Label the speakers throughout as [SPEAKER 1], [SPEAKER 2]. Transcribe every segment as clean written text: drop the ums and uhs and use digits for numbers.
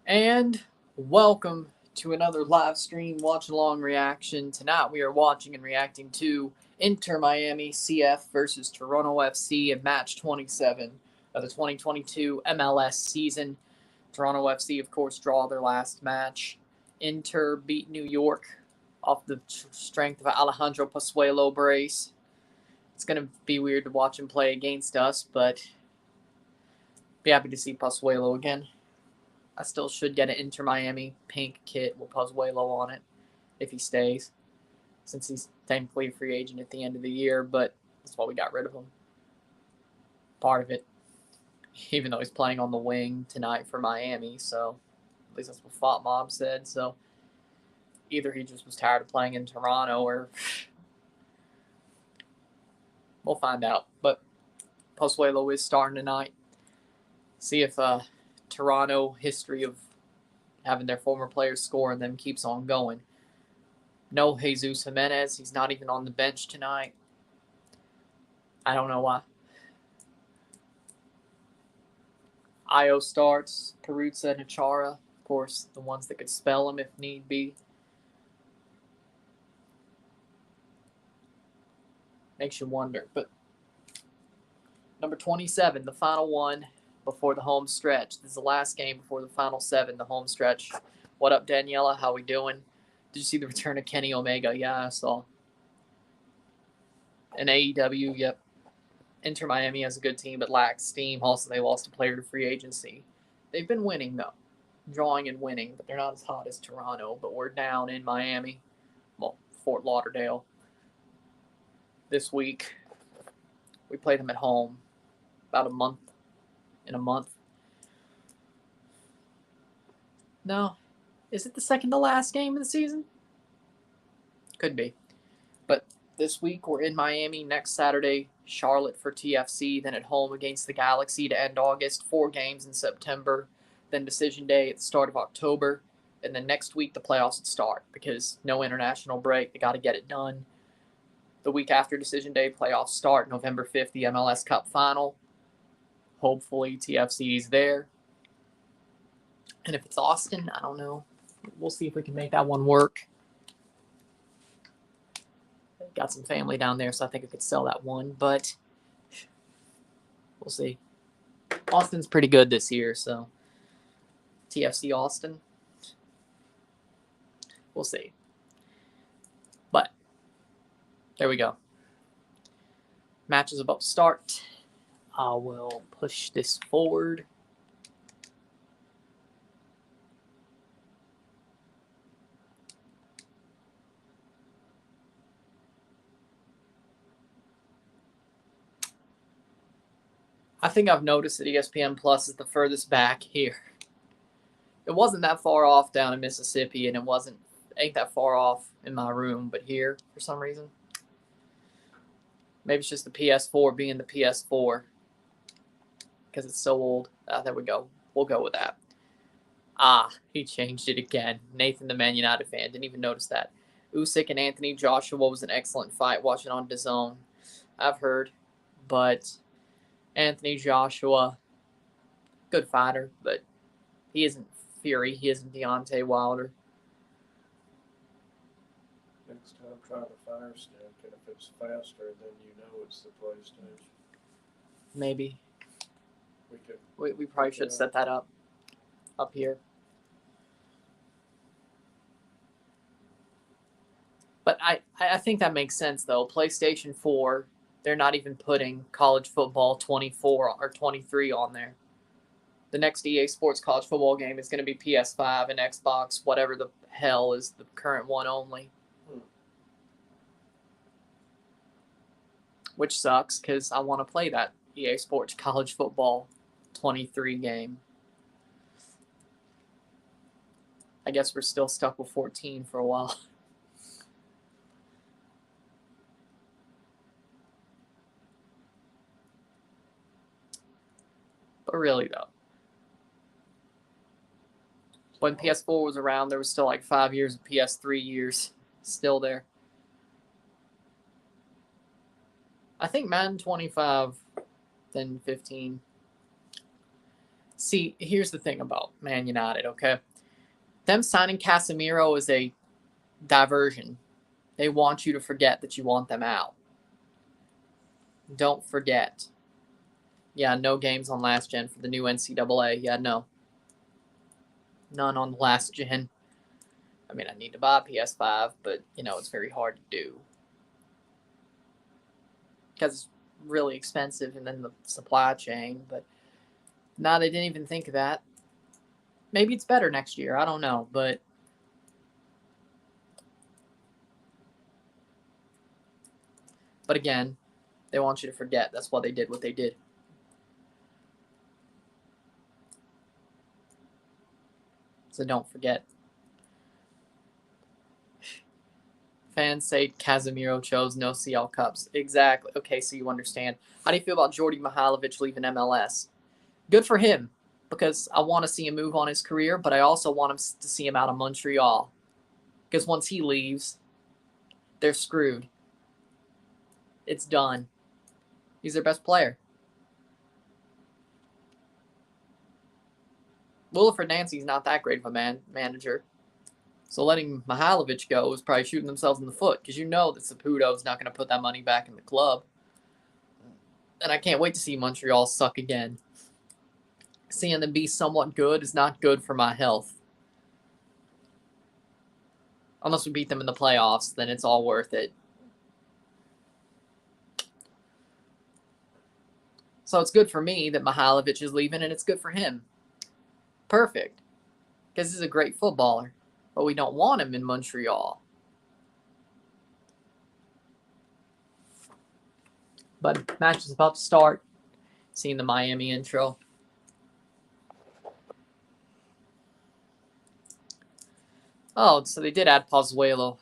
[SPEAKER 1] And welcome to another live stream watch along reaction. Tonight we are watching and reacting to Inter Miami CF versus Toronto FC in match 27 of the 2022 MLS season. Toronto FC, of course, draw their last match. Inter beat New York off the strength of Alejandro Pozuelo brace. It's going to be weird to watch him play against us, but be happy to see Pozuelo again. I still should get an Inter Miami pink kit with Pozuelo on it if he stays, since he's technically a free agent at the end of the year, but that's why we got rid of him. Part of it, even though he's playing on the wing tonight for Miami, so at least that's what Fought Mob said. So either he just was tired of playing in Toronto or we'll find out. But Pozuelo is starting tonight. See if Toronto history of having their former players score and them keeps on going. No Jesus Jimenez. He's not even on the bench tonight. I don't know why. Io starts. Peruzza and Achara. Of course, the ones that could spell him if need be. Makes you wonder. But number 27, the final one before the home stretch. This is the last game before the final 7, the home stretch. What up, Daniela? How we doing? Did you see the return of Kenny Omega? Yeah, I saw. And AEW, yep. Inter Miami has a good team but lacks steam. Also, they lost a player to free agency. They've been winning, though. Drawing and winning, but they're not as hot as Toronto. But we're down in Miami. Well, Fort Lauderdale. This week, we played them at home about in a month. No. Is it the second to last game of the season? Could be. But this week, we're in Miami. Next Saturday, Charlotte for TFC. Then at home against the Galaxy to end August. 4 games in September. Then decision day at the start of October. And then next week, the playoffs would start because no international break. They got to get it done. The week after decision day, playoffs start. November 5th, the MLS Cup final. Hopefully, TFC is there. And if it's Austin, I don't know. We'll see if we can make that one work. Got some family down there, so I think I could sell that one, but we'll see. Austin's pretty good this year, so TFC Austin. We'll see. But there we go. Match is about to start. I will push this forward. I think I've noticed that ESPN Plus is the furthest back here. It wasn't that far off down in Mississippi, and ain't that far off in my room, but here, for some reason. Maybe it's just the PS4 being the PS4 because it's so old. There we go. We'll go with that. He changed it again. Nathan, the Man United fan, didn't even notice that. Usyk and Anthony Joshua was an excellent fight. Watching on DAZN, I've heard, but Anthony Joshua, good fighter, but he isn't Fury. He isn't Deontay Wilder.
[SPEAKER 2] Next time, try the Fire Stick, and if it's faster, then you know it's the PlayStation.
[SPEAKER 1] Maybe.
[SPEAKER 2] We
[SPEAKER 1] probably should set that up here. But I think that makes sense, though. PlayStation 4, they're not even putting college football 24 or 23 on there. The next EA Sports college football game is going to be PS5 and Xbox, whatever the hell is the current one only. Which sucks because I want to play that EA Sports college football 23 game. I guess we're still stuck with 14 for a while. But really, though, when PS4 was around, there was still like 5 years of PS3 years still there. I think Madden 25, then 15. See, here's the thing about Man United, okay? Them signing Casemiro is a diversion. They want you to forget that you want them out. Don't forget. Yeah, no games on last gen for the new NCAA. Yeah, no. None on the last gen. I mean, I need to buy a PS5, but, it's very hard to do. Because it's really expensive and then the supply chain. But now they didn't even think of that. Maybe it's better next year. I don't know. But again, they want you to forget. That's why they did what they did. So don't forget. Fans say Casemiro chose no CL Cups. Exactly. Okay, so you understand. How do you feel about Jordi Mihailovic leaving MLS? Good for him, because I want to see him move on his career, but I also want him to see him out of Montreal. Because once he leaves, they're screwed. It's done. He's their best player. Wolff Nancy's not that great of a manager. So letting Mihailovic go is probably shooting themselves in the foot, because you know that Saputo's not going to put that money back in the club. And I can't wait to see Montreal suck again. Seeing them be somewhat good is not good for my health. Unless we beat them in the playoffs, then it's all worth it. So it's good for me that Mihailovic is leaving, and it's good for him. Perfect. Because he's a great footballer. But we don't want him in Montreal. But match is about to start. Seeing the Miami intro. Oh, so they did add Pozuelo.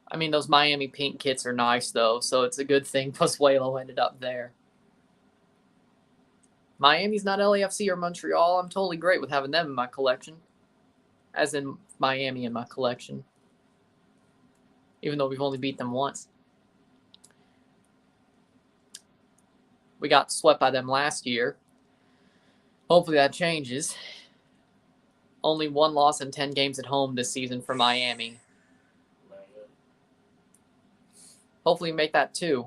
[SPEAKER 1] I mean, those Miami pink kits are nice, though, so it's a good thing Pozuelo ended up there. Miami's not LAFC or Montreal. I'm totally great with having them in my collection. As in Miami in my collection. Even though we've only beat them once. We got swept by them last year. Hopefully that changes. Only one loss in 10 games at home this season for Miami. Hopefully make that 2.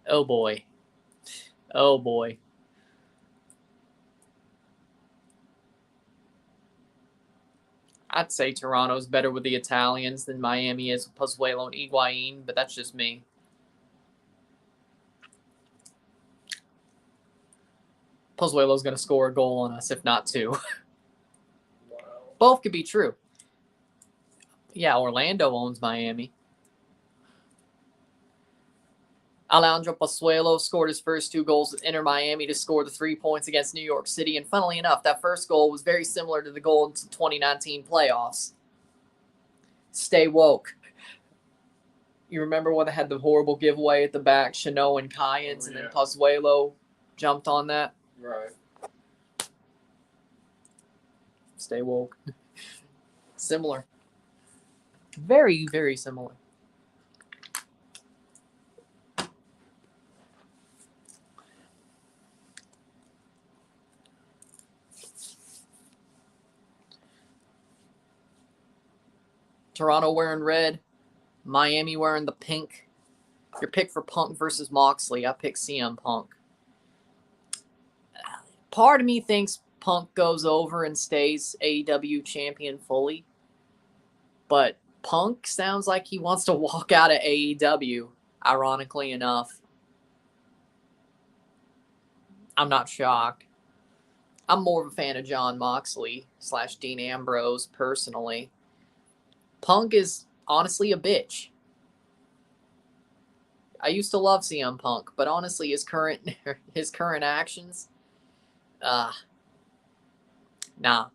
[SPEAKER 1] Oh boy. Oh boy. I'd say Toronto's better with the Italians than Miami is with Pozuelo and Higuain, but that's just me. Pozuelo's going to score a goal on us, if not 2.
[SPEAKER 2] Wow.
[SPEAKER 1] Both could be true. Yeah, Orlando owns Miami. Alejandro Pozuelo scored his first 2 goals with Inter Miami to score the 3 points against New York City. And funnily enough, that first goal was very similar to the goal in the 2019 playoffs. Stay woke. You remember when they had the horrible giveaway at the back, Chanot and Kyans, and then Pozuelo jumped on that?
[SPEAKER 2] Right.
[SPEAKER 1] Stay woke. Similar. Very, very similar. Toronto wearing red. Miami wearing the pink. Your pick for Punk versus Moxley. I pick CM Punk. Part of me thinks Punk goes over and stays AEW champion fully. But Punk sounds like he wants to walk out of AEW, ironically enough. I'm not shocked. I'm more of a fan of Jon Moxley / Dean Ambrose personally. Punk is honestly a bitch. I used to love CM Punk, but honestly, his current actions, nah. I've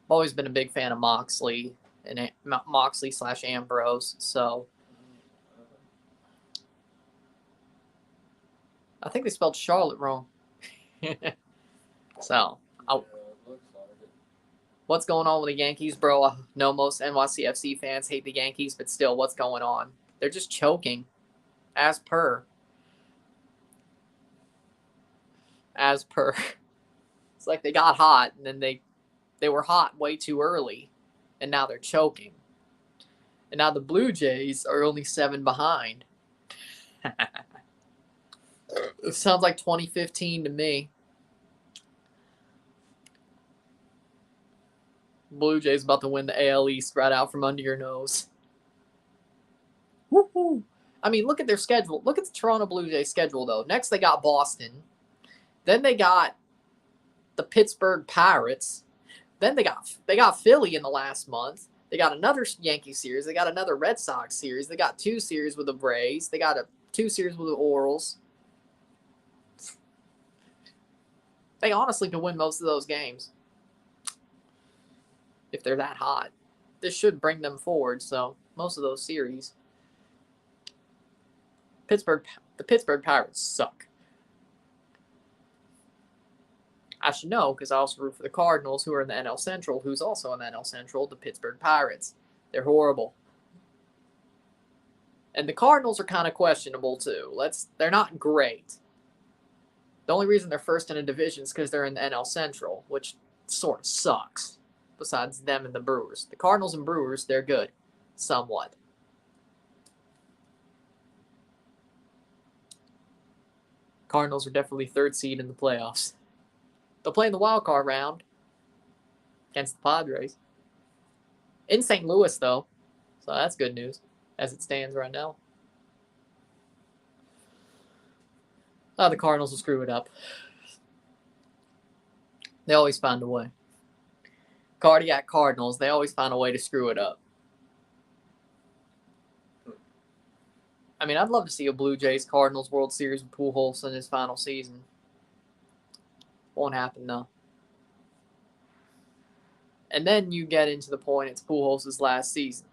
[SPEAKER 1] always been a big fan of Moxley and Moxley / Ambrose. So I think they spelled Charlotte wrong. So,
[SPEAKER 2] Yeah, it looks like it.
[SPEAKER 1] what's going on with the Yankees, bro? I know most NYCFC fans hate the Yankees, but still, what's going on? They're just choking, as per. As per. It's like they got hot, and then they were hot way too early, and now they're choking. And now the Blue Jays are only 7 behind. It sounds like 2015 to me. Blue Jays about to win the AL East right out from under your nose. Woo-hoo. I mean, look at their schedule. Look at the Toronto Blue Jays schedule, though. Next, they got Boston. Then they got the Pittsburgh Pirates. Then they got Philly in the last month. They got another Yankee series. They got another Red Sox series. They got 2 series with the Braves. They got 2 series with the Orioles. They honestly can win most of those games if they're that hot. This should bring them forward, so most of those series. The Pittsburgh Pirates suck. I should know because I also root for the Cardinals, who are in the NL Central, who's also in the NL Central, the Pittsburgh Pirates. They're horrible. And the Cardinals are kind of questionable, too. They're not great. The only reason they're first in a division is because they're in the NL Central, which sort of sucks, besides them and the Brewers. The Cardinals and Brewers, they're good. Somewhat. Cardinals are definitely 3rd seed in the playoffs. They'll play in the wild card round against the Padres. In St. Louis, though. So that's good news as it stands right now. Oh, the Cardinals will screw it up. They always find a way. Cardiac Cardinals, they always find a way to screw it up. I mean, I'd love to see a Blue Jays Cardinals World Series with Pujols in his final season. Won't happen, though. And then you get into the point, it's Pujols' last season.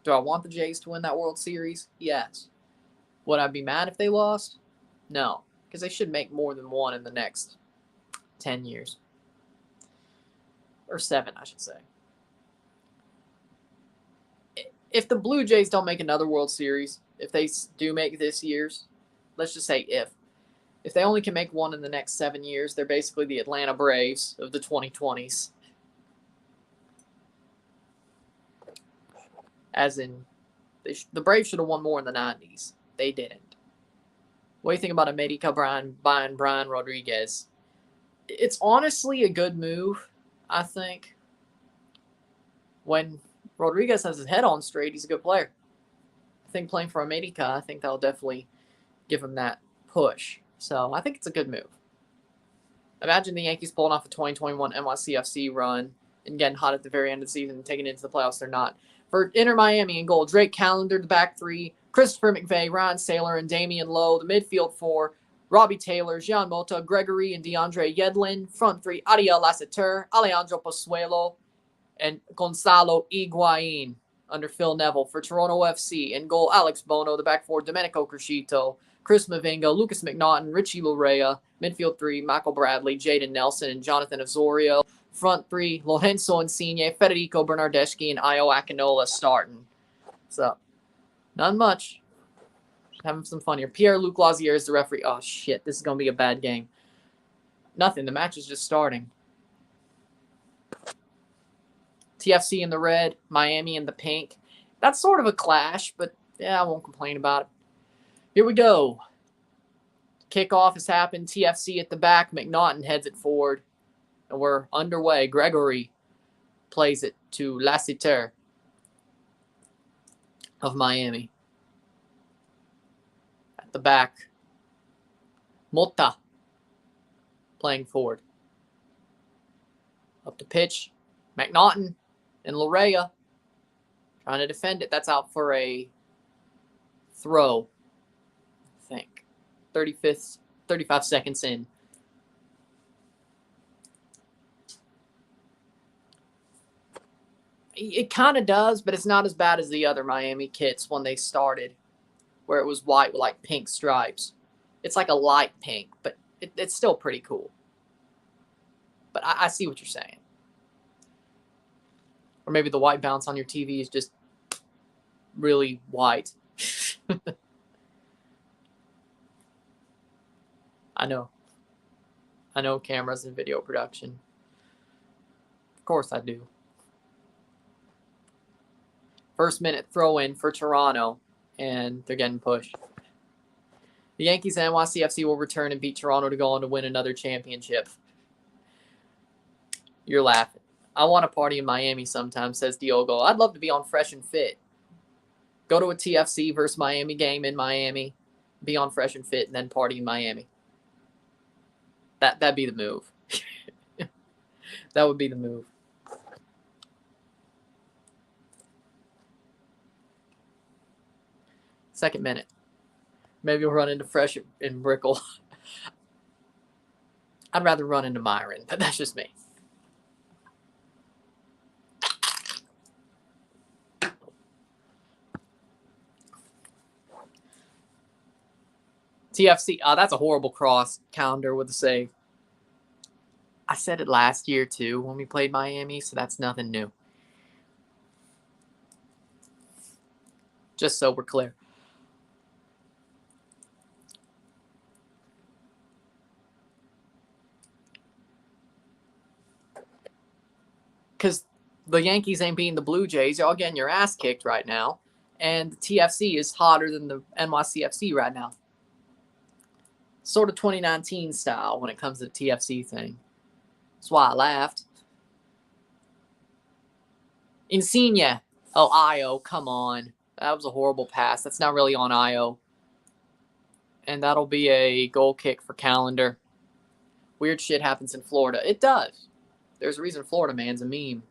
[SPEAKER 1] Do I want the Jays to win that World Series? Yes. Would I be mad if they lost? No, because they should make more than one in the next 10 years. Or 7, I should say. If the Blue Jays don't make another World Series, if they do make this year's, let's just say if they only can make one in the next 7 years, they're basically the Atlanta Braves of the 2020s. As in, the Braves should have won more in the 90s. They didn't. What do you think about America buying Brian Rodriguez? It's honestly a good move, I think. When Rodriguez has his head on straight, he's a good player. I think playing for America, I think that'll definitely give him that push. So I think it's a good move. Imagine the Yankees pulling off a 2021 NYCFC run and getting hot at the very end of the season and taking it into the playoffs. They're not. For Inter Miami in goal, Drake Callender, the back 3, Christopher McVay, Ryan Saylor, and Damian Lowe, the midfield 4, Robbie Taylor, Jean Mota, Gregory, and DeAndre Yedlin, front 3, Ariel Lassiter, Alejandro Pozuelo, and Gonzalo Higuain under Phil Neville. For Toronto FC in goal, Alex Bono, the back 4, Domenico Crescito, Chris Mavinga, Lucas McNaughton, Richie Lorea, midfield 3, Michael Bradley, Jaden Nelson, and Jonathan Osorio. Front 3, Lorenzo Insigne, Federico Bernardeschi, and Io Akinola starting. So, not much. Just having some fun here. Pierre-Luc Lazier is the referee. Oh, shit. This is going to be a bad game. Nothing. The match is just starting. TFC in the red, Miami in the pink. That's sort of a clash, but yeah, I won't complain about it. Here we go. Kickoff has happened. TFC at the back. McNaughton heads it forward. And we're underway. Gregory plays it to Lassiter of Miami. At the back, Mota playing forward. Up the pitch, McNaughton and Lorea trying to defend it. That's out for a throw, I think. 35 seconds in. It kind of does, but it's not as bad as the other Miami kits when they started, where it was white with like pink stripes. It's like a light pink, but it's still pretty cool. But I see what you're saying. Or maybe the white bounce on your TV is just really white. I know cameras and video production. Of course I do. First minute throw in for Toronto, and they're getting pushed. The Yankees and NYCFC will return and beat Toronto to go on to win another championship. You're laughing. I want to party in Miami sometime, says Diogo. I'd love to be on Fresh and Fit. Go to a TFC versus Miami game in Miami, be on Fresh and Fit, and then party in Miami. That'd be the move. That would be the move. Second minute. Maybe we'll run into Fresh and Brickell. I'd rather run into Myron, but that's just me. TFC, that's a horrible cross. Calendar with a save. I said it last year, too, when we played Miami, so that's nothing new. Just so we're clear. Because the Yankees ain't beating the Blue Jays. Y'all getting your ass kicked right now. And the TFC is hotter than the NYCFC right now. Sort of 2019 style when it comes to the TFC thing. That's why I laughed. Insigne. Oh, Io, come on. That was a horrible pass. That's not really on Io. And that'll be a goal kick for Calendar. Weird shit happens in Florida. It does. There's a reason Florida man's a meme.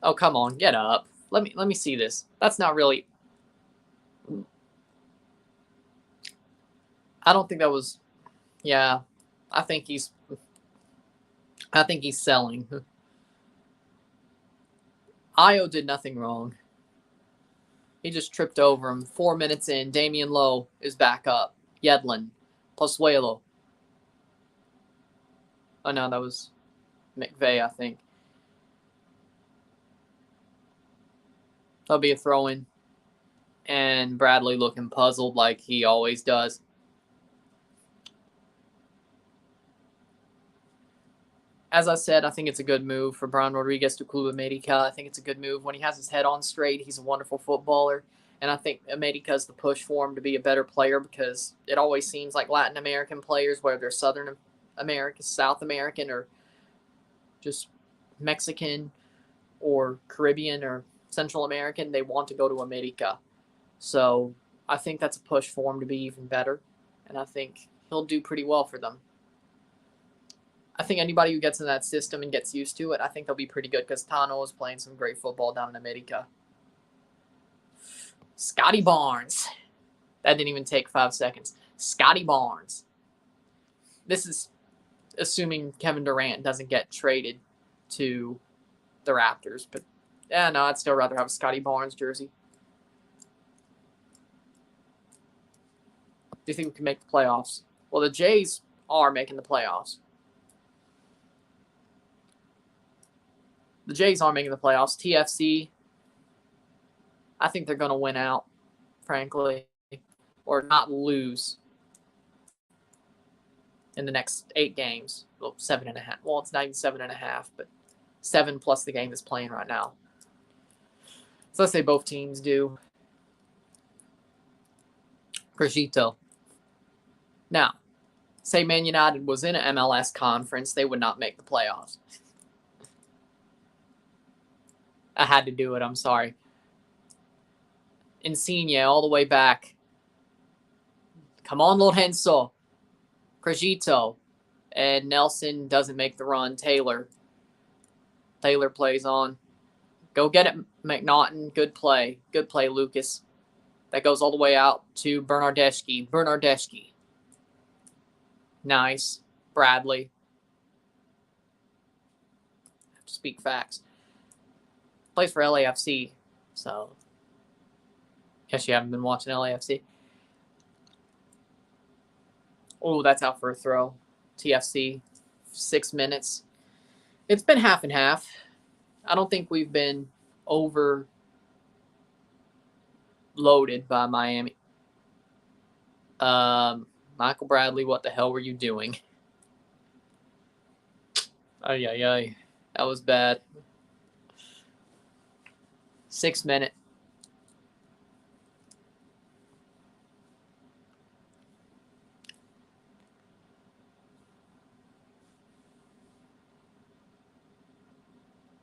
[SPEAKER 1] Oh, come on. Get up. Let me see this. That's not really... I don't think that was... Yeah. I think he's selling. Io did nothing wrong. He just tripped over him. 4 minutes in, Damian Lowe is back up. Yedlin. Pozuelo. Oh, no, that was McVeigh, I think. That'll be a throw-in. And Bradley looking puzzled like he always does. As I said, I think it's a good move for Brian Rodriguez to Club America. I think it's a good move. When he has his head on straight, he's a wonderful footballer. And I think America is the push for him to be a better player because it always seems like Latin American players, whether they're Southern American, South American, or just Mexican or Caribbean or Central American, they want to go to America. So I think that's a push for him to be even better. And I think he'll do pretty well for them. I think anybody who gets in that system and gets used to it, I think they'll be pretty good because Tano is playing some great football down in America. Scotty Barnes. That didn't even take 5 seconds. Scotty Barnes. This is assuming Kevin Durant doesn't get traded to the Raptors. But, yeah, no, I'd still rather have a Scotty Barnes jersey. Do you think we can make the playoffs? Well, the Jays are making the playoffs. The Jays are making the playoffs. TFC, I think they're going to win out, frankly, or not lose in the next 8 games. Well, 7.5. Well, it's not even 7.5, but 7 plus the game that's playing right now. So let's say both teams do. Grigito. Now, say Man United was in an MLS conference, they would not make the playoffs. I had to do it. I'm sorry. Insigne all the way back. Come on, Lorenzo. Crigito. And Nelson doesn't make the run. Taylor plays on. Go get it, McNaughton. Good play. Good play, Lucas. That goes all the way out to Bernardeschi. Nice. Bradley. I have to speak facts. Plays for LAFC, so Guess you haven't been watching LAFC. Oh, that's out for a throw. TFC, 6 minutes. It's been half and half. I don't think we've been overloaded by Miami. Michael Bradley, what the hell were you doing? Ay, ay, ay. That was bad. 6 minute.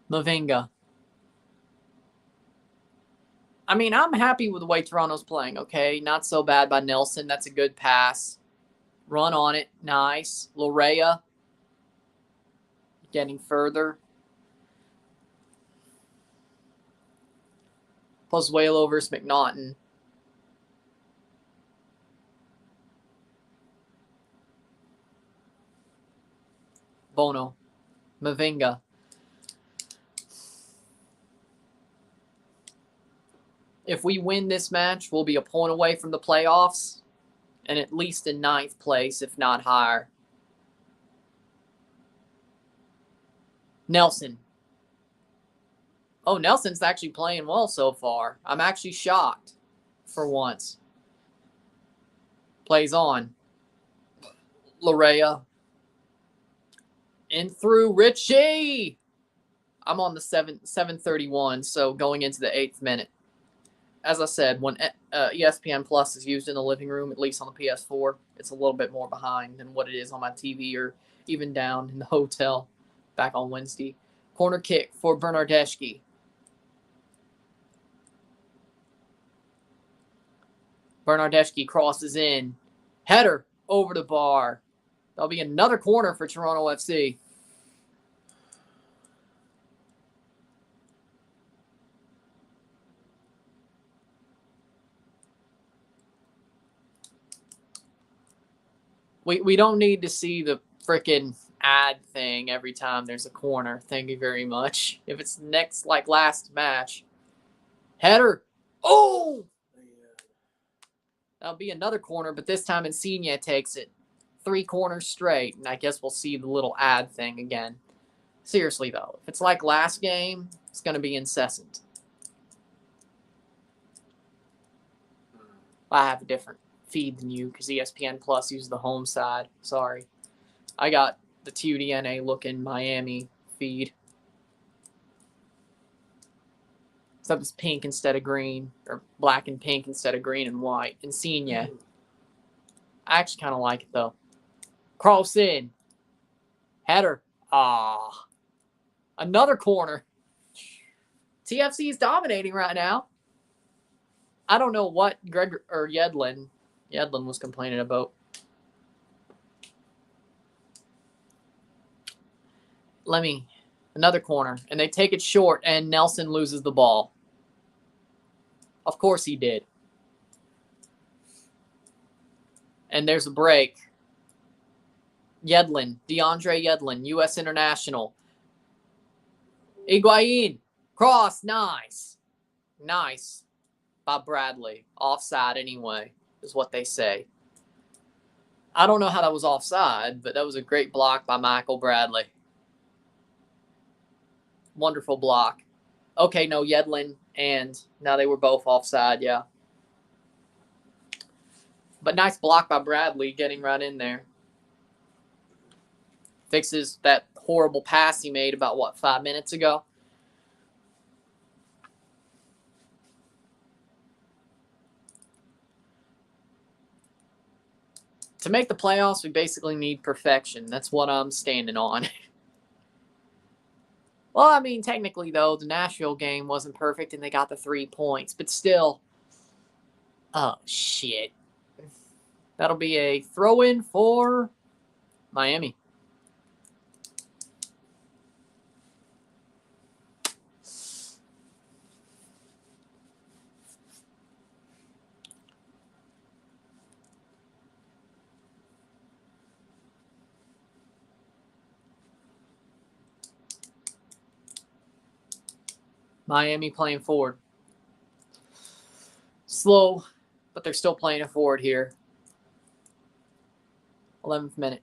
[SPEAKER 1] Mavinga. I mean, I'm happy with the way Toronto's playing, okay? Not so bad by Nelson. That's a good pass. Run on it. Nice. Lorea getting further. Pozuelo versus McNaughton. Bono. Mavinga. If we win this match, we'll be a point away from the playoffs and at least in 9th place, if not higher. Nelson. Oh, Nelson's actually playing well so far. I'm actually shocked for once. Plays on. Lorea. In through Richie. I'm on the 7:31, so going into the 8th minute. As I said, when ESPN Plus is used in the living room, at least on the PS4, it's a little bit more behind than what it is on my TV or even down in the hotel back on Wednesday. Corner kick for Bernardeschi. Bernardeschi crosses in. Header over the bar. That'll be another corner for Toronto FC. We don't need to see the freaking ad thing every time there's a corner. Thank you very much. If it's next, like last match. Header. Oh! That'll be another corner, but this time Insigne takes it. 3 corners straight, and I guess we'll see the little ad thing again. Seriously, though, if it's like last game, it's going to be incessant. I have a different feed than you because ESPN Plus uses the home side. Sorry. I got the TUDNA looking Miami feed. Except it's pink instead of green, or black and pink instead of green and white. Insigne. I actually kind of like it, though. Cross in. Header. Ah. Another corner. TFC is dominating right now. I don't know what Yedlin was complaining about. Another corner, and they take it short, and Nelson loses the ball. Of course he did. And there's a break. DeAndre Yedlin, U.S. International. Higuain, cross, nice. Nice. By Bradley. Offside anyway, is what they say. I don't know how that was offside, but that was a great block by Michael Bradley. Wonderful block. Okay, no, Yedlin, and now they were both offside, yeah. But nice block by Bradley, getting right in there. Fixes that horrible pass he made about, 5 minutes ago? To make the playoffs, we basically need perfection. That's what I'm standing on. Well, I mean, technically, though, the Nashville game wasn't perfect and they got the 3 points. But still, oh, shit. That'll be a throw-in for Miami. Miami playing forward. slow, but they're still playing it forward here. 11th minute.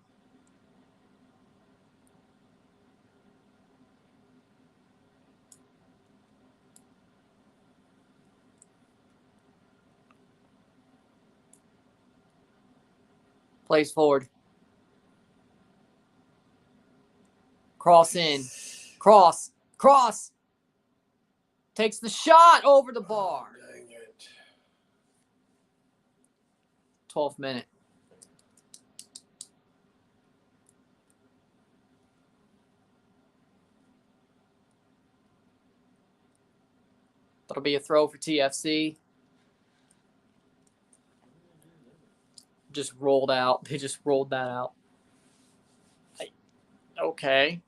[SPEAKER 1] Plays forward. Cross in. Cross. Cross. Takes the shot over the bar.
[SPEAKER 2] Oh, dang it.
[SPEAKER 1] 12th minute. That'll be a throw for TFC. Just rolled out. They just rolled that out. Okay.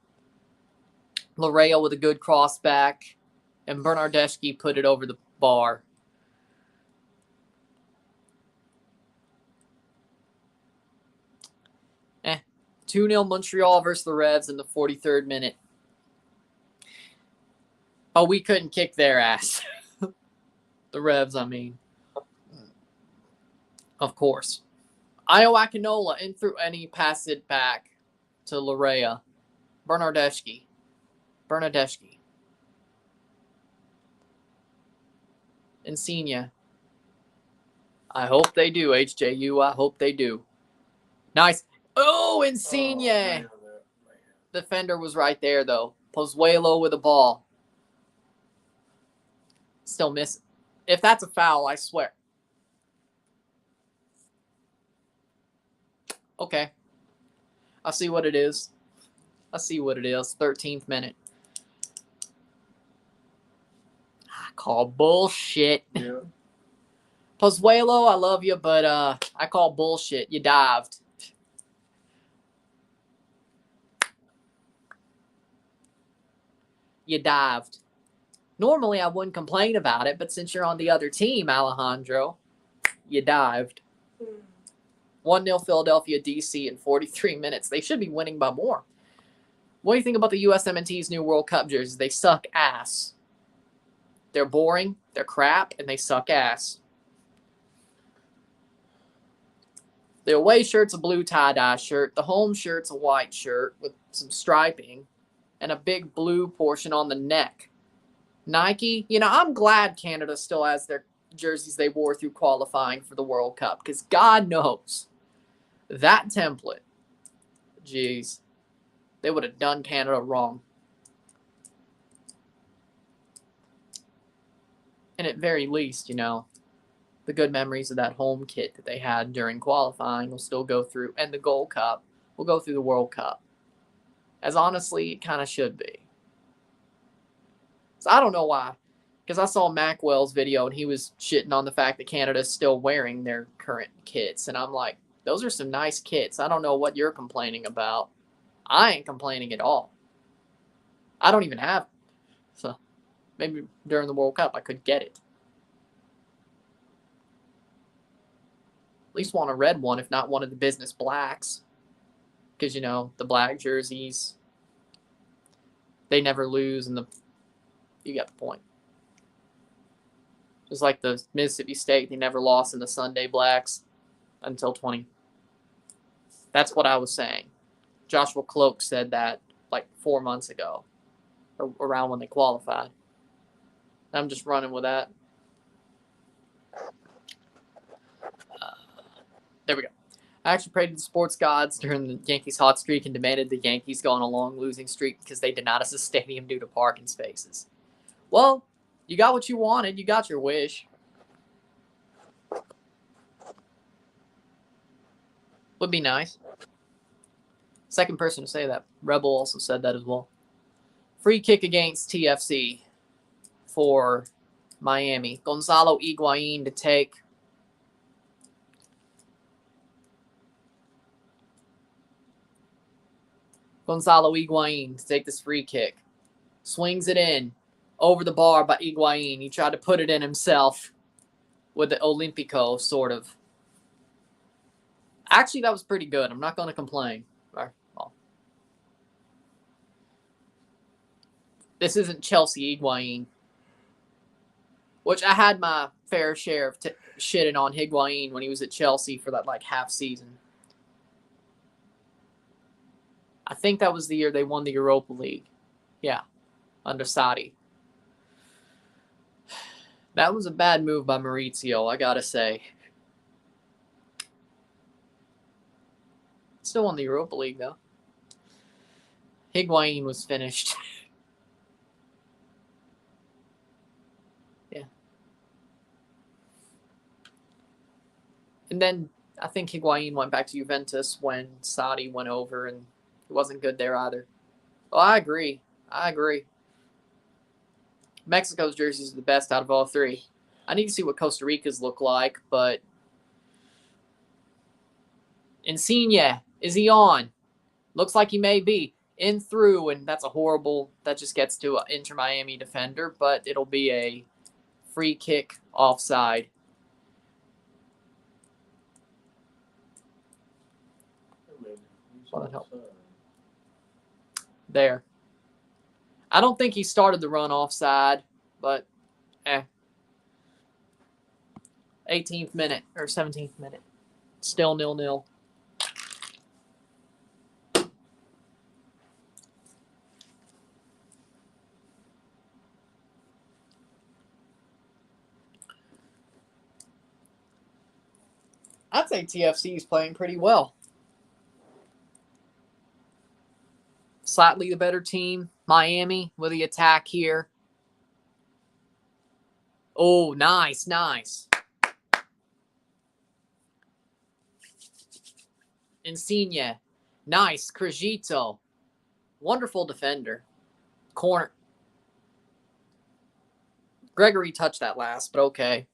[SPEAKER 1] Larea with a good cross back. And Bernardeschi put it over the bar. Eh. 2-0 Montreal versus the Revs in the 43rd minute. Oh, we couldn't kick their ass. The Revs, I mean. Of course. Io Akinola in through, and he passed it back to Larea. Bernardeschi. Insigne. I hope they do, HJU. I hope they do. Nice. Oh, Insigne.
[SPEAKER 2] Oh, man.
[SPEAKER 1] Defender was right there, though. Pozuelo with the ball. Still missing. If that's a foul, I swear. Okay. I see what it is. 13th minute. I call bullshit.
[SPEAKER 2] Yeah.
[SPEAKER 1] Pozuelo, I love you, but I call bullshit. You dived. You dived. Normally, I wouldn't complain about it, but since you're on the other team, Alejandro, you dived. 1-0 Philadelphia DC in 43 minutes. They should be winning by more. What do you think about the USMNT's new World Cup jerseys? They suck ass. They're boring, they're crap, and they suck ass. The away shirt's a blue tie-dye shirt. The home shirt's a white shirt with some striping and a big blue portion on the neck. Nike, I'm glad Canada still has their jerseys they wore through qualifying for the World Cup, because God knows that template, jeez, they would have done Canada wrong. And at very least, the good memories of that home kit that they had during qualifying will still go through, and the Gold Cup will go through the World Cup. As honestly, it kind of should be. So I don't know why. Because I saw Macwell's video, and he was shitting on the fact that Canada's still wearing their current kits. And I'm like, those are some nice kits. I don't know what you're complaining about. I ain't complaining at all. I don't even have it. So maybe during the World Cup I could get it. At least want a red one, if not one of the business blacks. Because, the black jerseys, they never lose. And you got the point. Just like the Mississippi State, they never lost in the Sunday Blacks until 20. That's what I was saying. Joshua Cloak said that like 4 months ago, around when they qualified. I'm just running with that. There we go. I actually prayed to the sports gods during the Yankees' hot streak and demanded the Yankees go on a long losing streak because they denied us a stadium due to parking spaces. Well, you got what you wanted. You got your wish. Would be nice. Second person to say that. Rebel also said that as well. Free kick against TFC for Miami. Gonzalo Higuain to take. Gonzalo Higuain to take this free kick. Swings it in. Over the bar by Higuain. He tried to put it in himself with the Olympico, sort of. Actually, that was pretty good. I'm not going to complain. Well, this isn't Chelsea Higuain. Which I had my fair share of shitting on Higuain when he was at Chelsea for that like half season. I think that was the year they won the Europa League. Yeah, under Sarri. That was a bad move by Maurizio, I gotta say. Still won the Europa League, though. Higuain was finished. Yeah. And then I think Higuain went back to Juventus when Sarri went over, and it wasn't good there either. Well, I agree. Mexico's jerseys are the best out of all three. I need to see what Costa Rica's look like, but Insigne, is he on? Looks like he may be. In through, and that's a horrible, that just gets to an Inter Miami defender, but it'll be a free kick offside. There. I don't think he started the run offside, but 18th minute or 17th minute. Still 0-0. I'd say TFC is playing pretty well. Slightly the better team. Miami with the attack here. Oh, nice. Insigne. Nice. Crigito. Wonderful defender. Corner. Gregory touched that last, but okay.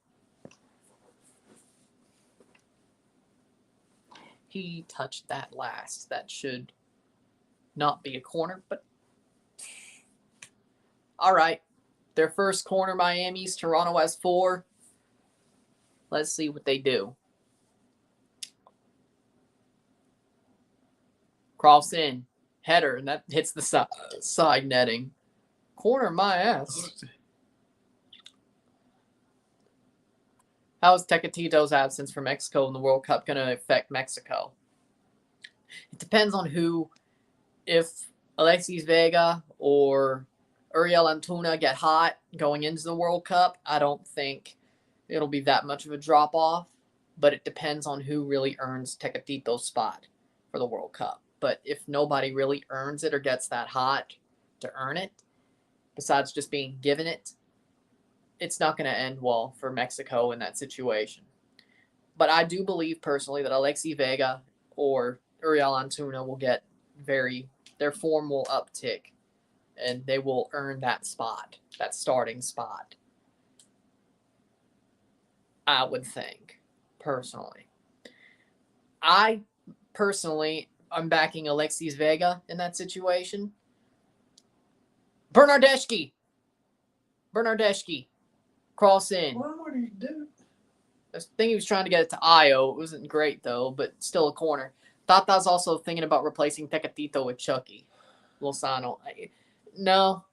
[SPEAKER 1] He touched that last. That should not be a corner, but all right. Their first corner, Miami's. Toronto has 4. Let's see what they do. Cross in. Header, and that hits the side netting. Corner, my ass. How is Tecatito's absence from Mexico in the World Cup going to affect Mexico? It depends on who. If Alexis Vega or Uriel Antuna get hot going into the World Cup, I don't think it'll be that much of a drop-off. But it depends on who really earns Tecatito's spot for the World Cup. But if nobody really earns it or gets that hot to earn it, besides just being given it, it's not going to end well for Mexico in that situation. But I do believe personally that Alexis Vega or Uriel Antuna will get their form will uptick and they will earn that spot, that starting spot. I would think, personally. I'm backing Alexis Vega in that situation. Bernardeschi. Cross in.
[SPEAKER 2] What would he do?
[SPEAKER 1] I think he was trying to get it to Io. It wasn't great, though, but still a corner. Thought that was also thinking about replacing Tecatito with Chucky Lozano. No.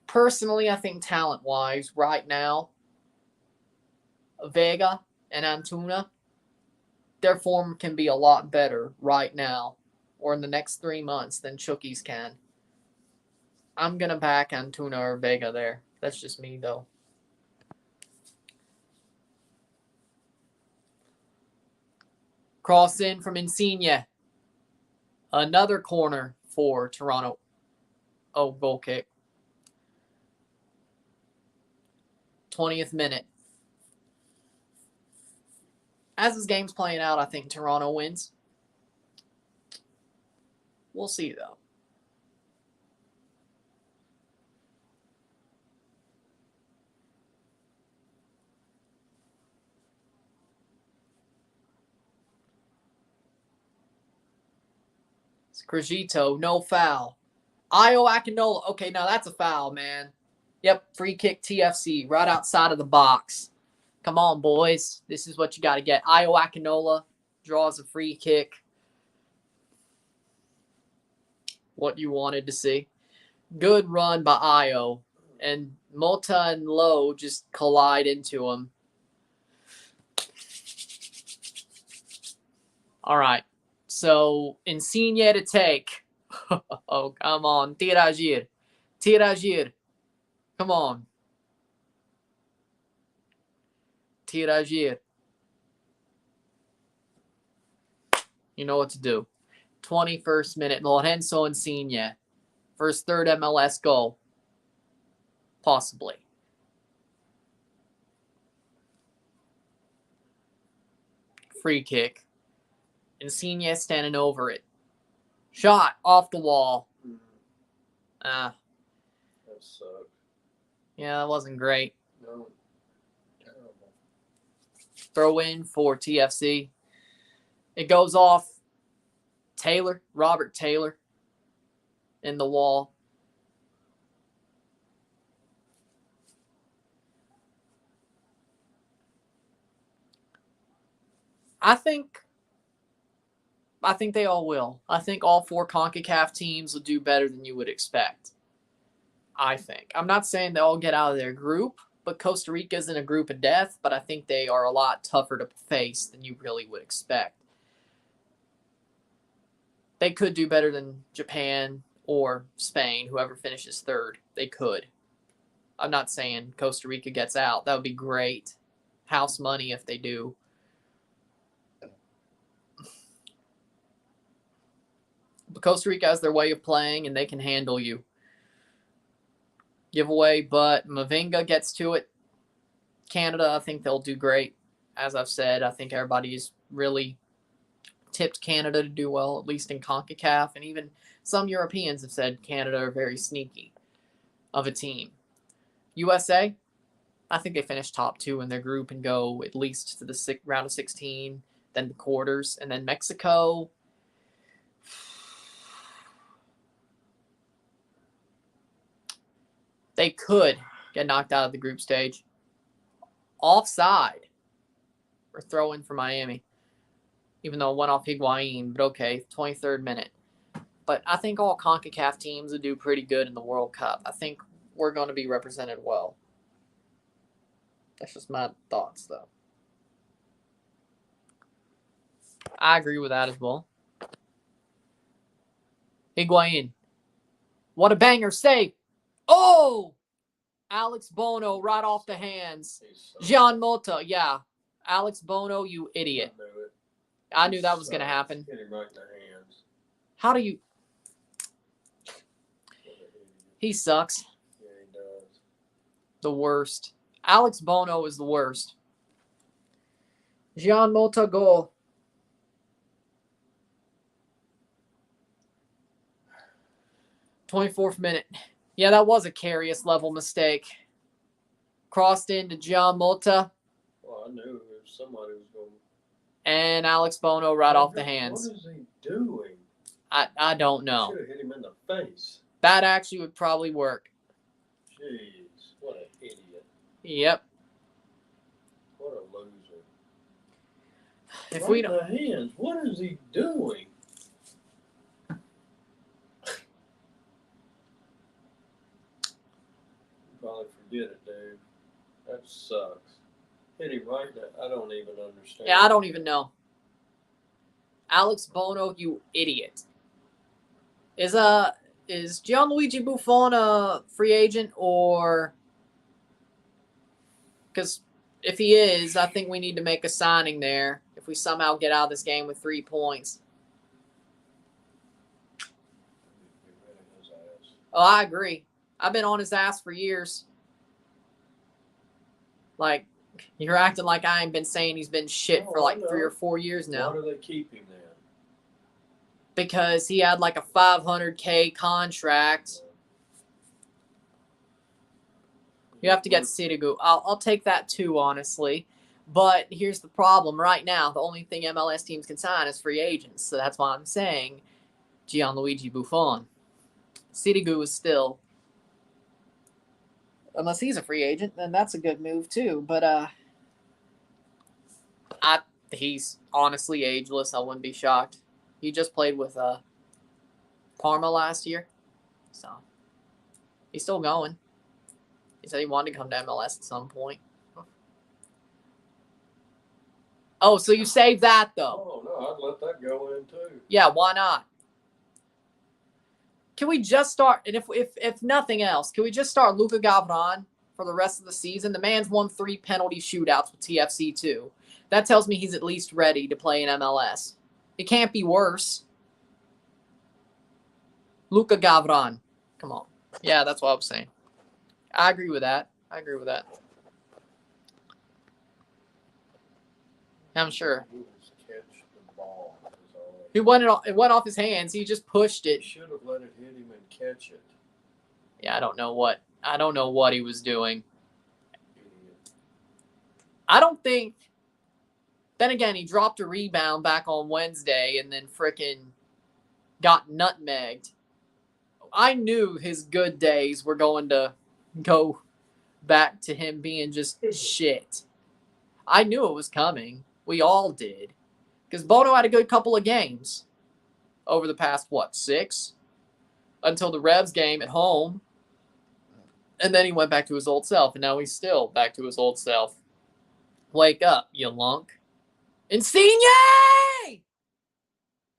[SPEAKER 1] Personally, I think talent-wise, right now, Vega and Antuna, their form can be a lot better right now or in the next 3 months than Chucky's can. I'm going to back Antuna or Vega there. That's just me, though. Cross in from Insigne. Another corner for Toronto. Oh, goal kick. 20th minute. As this game's playing out, I think Toronto wins. We'll see, though. Crigito, no foul. Io Akinola. Okay, now that's a foul, man. Yep, free kick TFC right outside of the box. Come on, boys. This is what you got to get. Io Akinola draws a free kick. What you wanted to see. Good run by Io. And Mota and Lowe just collide into him. All right. So, Insigne to take. Oh, come on. Tiragir. Tiragir. Come on. Tiragir. You know what to do. 21st minute. Lorenzo Insigne. For his third MLS goal. Possibly. Free kick. Insigne standing over it. Shot off the wall.
[SPEAKER 2] That sucked.
[SPEAKER 1] Yeah, that wasn't great.
[SPEAKER 2] No. Terrible.
[SPEAKER 1] Throw in for TFC. It goes off Taylor, Robert Taylor, in the wall. I think they all will. I think all 4 CONCACAF teams will do better than you would expect. I think. I'm not saying they all get out of their group, but Costa Rica's in a group of death, but I think they are a lot tougher to face than you really would expect. They could do better than Japan or Spain, whoever finishes third. They could. I'm not saying Costa Rica gets out. That would be great. House money if they do. But Costa Rica has their way of playing, and they can handle you. Giveaway, but Mavinga gets to it. Canada, I think they'll do great. As I've said, I think everybody's really tipped Canada to do well, at least in CONCACAF, and even some Europeans have said Canada are very sneaky of a team. USA, I think they finish top 2 in their group and go at least to the round of 16, then the quarters, and then Mexico. They could get knocked out of the group stage. Offside. Or throw in for Miami. Even though it went off Higuain, but okay, 23rd minute. But I think all CONCACAF teams would do pretty good in the World Cup. I think we're going to be represented well. That's just my thoughts, though. I agree with that as well. Higuain. What a banger save. Oh! Alex Bono right off the hands. Jean Mota, yeah. Alex Bono, you idiot. I knew that was going to happen.
[SPEAKER 2] Hit him right in the hands.
[SPEAKER 1] How do you... He sucks.
[SPEAKER 2] Yeah, he does.
[SPEAKER 1] The worst. Alex Bono is the worst. Jean Mota goal. "24th minute. Yeah, that was a Karius level mistake. Crossed into Jean Mota.
[SPEAKER 2] Well, I knew somebody was going.
[SPEAKER 1] And Alex Bono right off the hands.
[SPEAKER 2] What is he doing?
[SPEAKER 1] I don't know.
[SPEAKER 2] Should have hit him in the face.
[SPEAKER 1] That actually would probably work.
[SPEAKER 2] Jeez, what an idiot.
[SPEAKER 1] Yep.
[SPEAKER 2] What a loser.
[SPEAKER 1] If
[SPEAKER 2] right
[SPEAKER 1] we
[SPEAKER 2] in
[SPEAKER 1] don't...
[SPEAKER 2] the hands. What is he doing? Probably forget it, dude. That sucks. Hit him right there. I don't even understand.
[SPEAKER 1] Yeah, I don't even know. Alex Bono, you idiot. Is Gianluigi Buffon a free agent, or... Because if he is, I think we need to make a signing there if we somehow get out of this game with 3 points. Oh, I agree. I've been on his ass for years. Like, you're acting like I ain't been saying he's been shit for like 3 or 4 years now.
[SPEAKER 2] Why do they keep him then?
[SPEAKER 1] Because he had like a $500K contract. You have to get Sirigu. I'll take that too, honestly. But here's the problem right now. The only thing MLS teams can sign is free agents. So that's why I'm saying Gianluigi Buffon. Sirigu is still... Unless he's a free agent, then that's a good move too. But he's honestly ageless. I wouldn't be shocked. He just played with Parma last year. So he's still going. He said he wanted to come to MLS at some point. Oh, so you saved that, though.
[SPEAKER 2] Oh, no, I'd let that go in, too.
[SPEAKER 1] Yeah, why not? Can we just start, and if nothing else, can we just start Luka Gavran for the rest of the season? The man's won 3 penalty shootouts with TFC, too. That tells me he's at least ready to play in MLS. It can't be worse. Luka Gavran. Come on. Yeah, that's what I was saying. I agree with that. I'm sure. It went off his hands. He just pushed it.
[SPEAKER 2] He should have let it hit him and catch it.
[SPEAKER 1] Yeah, I don't know what he was doing. I don't think. Then again, he dropped a rebound back on Wednesday and then frickin' got nutmegged. I knew his good days were going to go back to him being just shit. I knew it was coming. We all did. Because Bono had a good couple of games over the past, 6? Until the Revs game at home. And then he went back to his old self, and now he's still back to his old self. Wake up, you lunk. Insigne!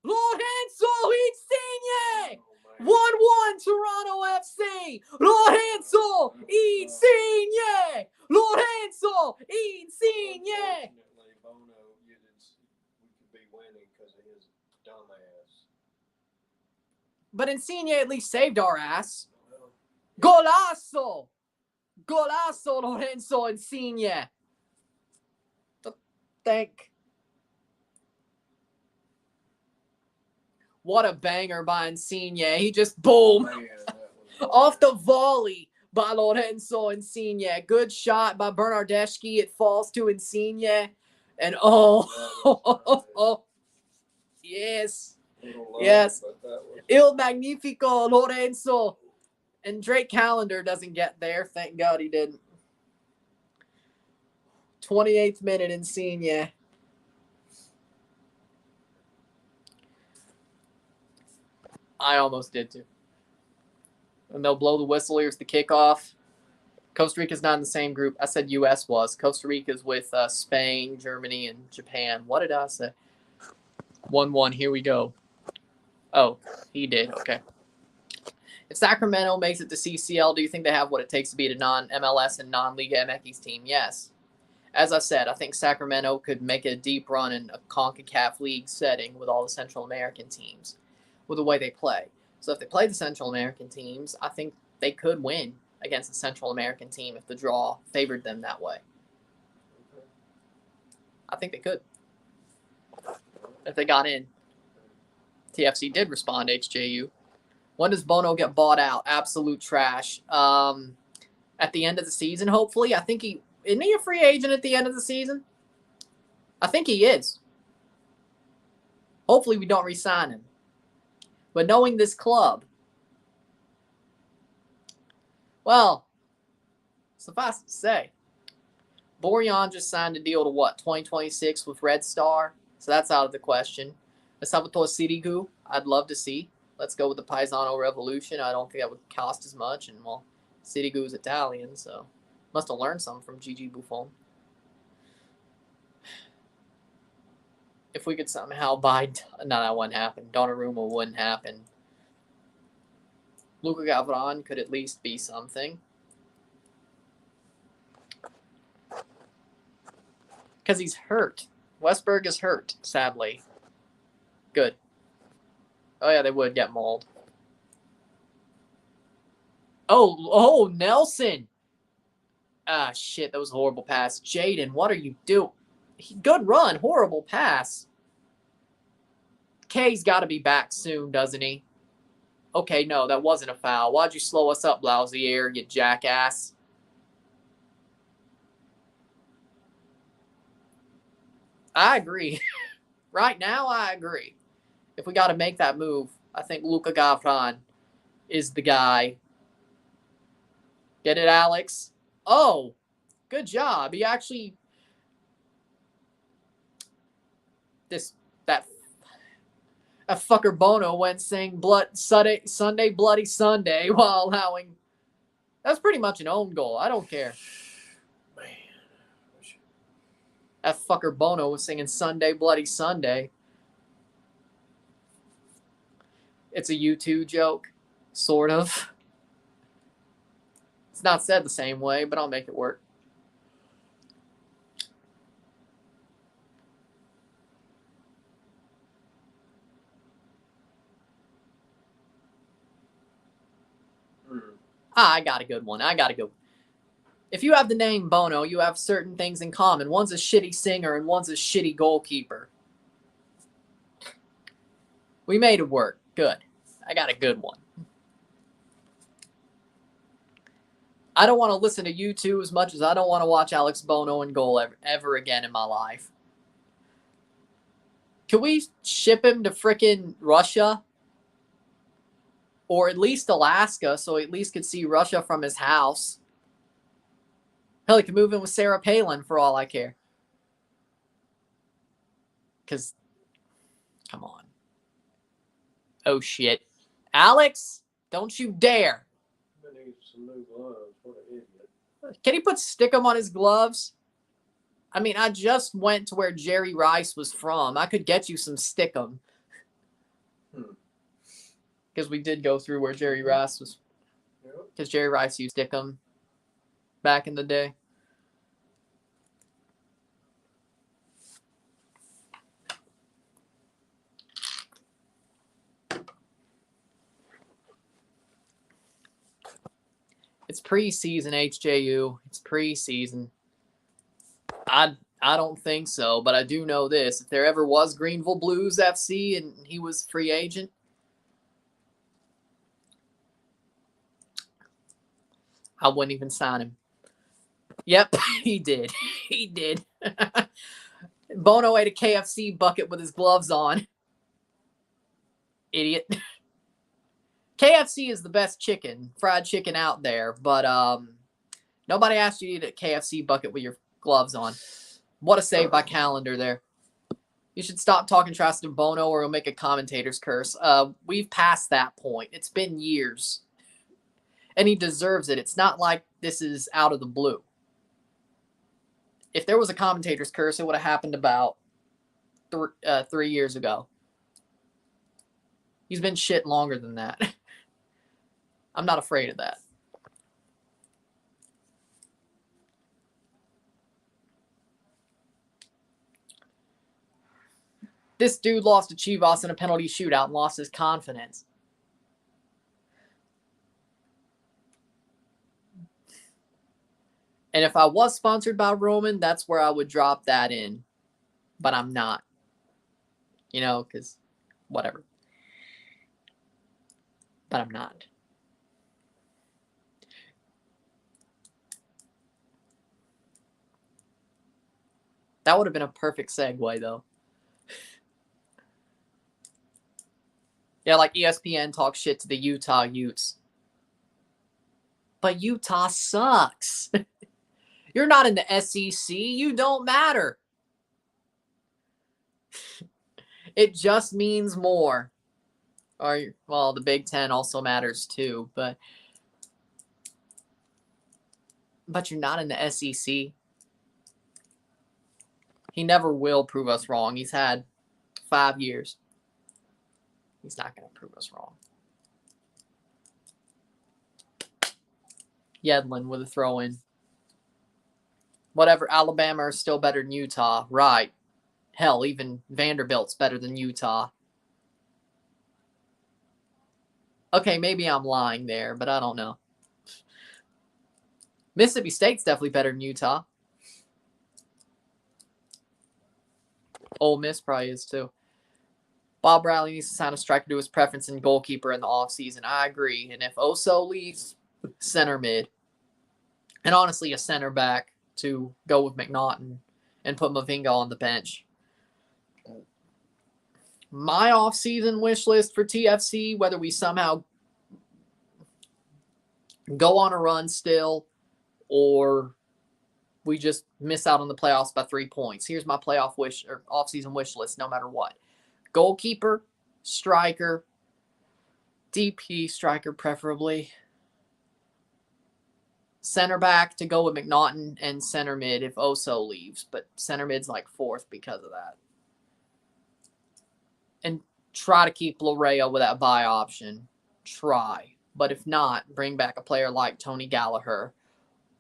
[SPEAKER 1] Lorenzo Insigne! 1-1 Toronto FC! Lorenzo Insigne! Lorenzo Insigne!
[SPEAKER 2] Bono, we could be winning because of his dumbass.
[SPEAKER 1] But Insigne at least saved our ass. Golazo! Golazo Lorenzo Insigne! Thank. What a banger by Insigne. He just boom.
[SPEAKER 2] Man,
[SPEAKER 1] Off the volley by Lorenzo Insigne. Good shot by Bernardeschi. It falls to Insigne. And yes. Yes. Il Magnifico Lorenzo. And Drake Callender doesn't get there. Thank God he didn't. 28th minute, Insigne. I almost did too. And they'll blow the whistle. Here's the kickoff. Costa Rica's not in the same group. I said U.S. was. Costa Rica's with Spain, Germany, and Japan. What did I say? 1-1. Here we go. Oh, he did. Okay. If Sacramento makes it to CCL, do you think they have what it takes to beat a non-MLS and non-Liga MX team? Yes. As I said, I think Sacramento could make a deep run in a CONCACAF League setting with all the Central American teams, with the way they play. So if they play the Central American teams, I think they could win against the Central American team if the draw favored them that way. I think they could. If they got in. TFC did respond to HJU. When does Bono get bought out? Absolute trash. At the end of the season, hopefully. I think isn't he a free agent at the end of the season? I think he is. Hopefully we don't re-sign him. But knowing this club, well, suffice to say, Borjan just signed a deal to 2026 with Red Star. So that's out of the question. Salvatore Sirigu, I'd love to see. Let's go with the Paisano Revolution. I don't think that would cost as much. And, well, Sirigu's Italian, so must have learned something from Gigi Buffon. If we could somehow buy... No, that wouldn't happen. Donnarumma wouldn't happen. Luka Gavran could at least be something. Because he's hurt. Westberg is hurt, sadly. Good. Oh, yeah, they would get mauled. Oh, Nelson. Ah, shit, that was a horrible pass. Jaden, what are you doing? Good run, horrible pass. K's got to be back soon, doesn't he? Okay, no, that wasn't a foul. Why'd you slow us up, Blausier, you jackass? I agree. Right now, I agree. If we got to make that move, I think Luka Gavran is the guy. Get it, Alex? Oh, good job. He actually... That fucker Bono went saying Sunday Bloody Sunday while allowing That's pretty much an own goal. I don't care.
[SPEAKER 2] Man.
[SPEAKER 1] That fucker Bono was singing Sunday Bloody Sunday. It's a U2 joke. Sort of. It's not said the same way, but I'll make it work. I got a good one. If you have the name Bono, you have certain things in common. One's a shitty singer and one's a shitty goalkeeper. We made it work. Good. I got a good one. I don't want to listen to U2 as much as I don't want to watch Alex Bono in goal ever again in my life. Can we ship him to frickin' Russia? Or at least Alaska, so he at least could see Russia from his house. Hell, he could move in with Sarah Palin for all I care. Because, come on. Oh, shit. Alex, don't you dare.
[SPEAKER 2] I need some new gloves. What an idiot.
[SPEAKER 1] Can he put stickum on his gloves? I mean, I just went to where Jerry Rice was from. I could get you some stickum. Because we did go through where Jerry Rice was. Because Jerry Rice used stickum back in the day. It's preseason, HJU. It's preseason. I don't think so, but I do know this. If there ever was Greenville Blues FC and he was free agent, I wouldn't even sign him. Yep, he did. He did. Bono ate a KFC bucket with his gloves on. Idiot. KFC is the best fried chicken out there, but nobody asked you to eat a KFC bucket with your gloves on. What a save by Calendar there. You should stop talking trash to Bono or he'll make a commentator's curse. We've passed that point. It's been years. And he deserves it. It's not like this is out of the blue. If there was a commentator's curse, it would have happened about 3 years ago. He's been shit longer than that. I'm not afraid of that. This dude lost to Chivas in a penalty shootout and lost his confidence. And if I was sponsored by Roman, that's where I would drop that in. But I'm not. You know, because whatever. But I'm not. That would have been a perfect segue, though. Yeah, like ESPN talks shit to the Utah Utes. But Utah sucks. You're not in the SEC. You don't matter. It just means more. Or, well, the Big Ten also matters too, but you're not in the SEC. He never will prove us wrong. He's had 5 years. He's not going to prove us wrong. Yedlin with a throw-in. Whatever, Alabama is still better than Utah. Right. Hell, even Vanderbilt's better than Utah. Okay, maybe I'm lying there, but I don't know. Mississippi State's definitely better than Utah. Ole Miss probably is too. Bob Bradley needs to sign a striker to his preference in goalkeeper in the offseason. I agree. And if Oso leaves, center mid. And honestly, a center back to go with McNaughton and put Mavinga on the bench. My offseason wish list for TFC, whether we somehow go on a run still or we just miss out on the playoffs by 3 points. Here's my playoff wish or offseason wish list, no matter what. Goalkeeper, striker, DP striker preferably. center back to go with McNaughton and center mid if Oso leaves. But center mid's like 4th because of that. And try to keep Larea with that buy option. Try. But if not, bring back a player like Tony Gallagher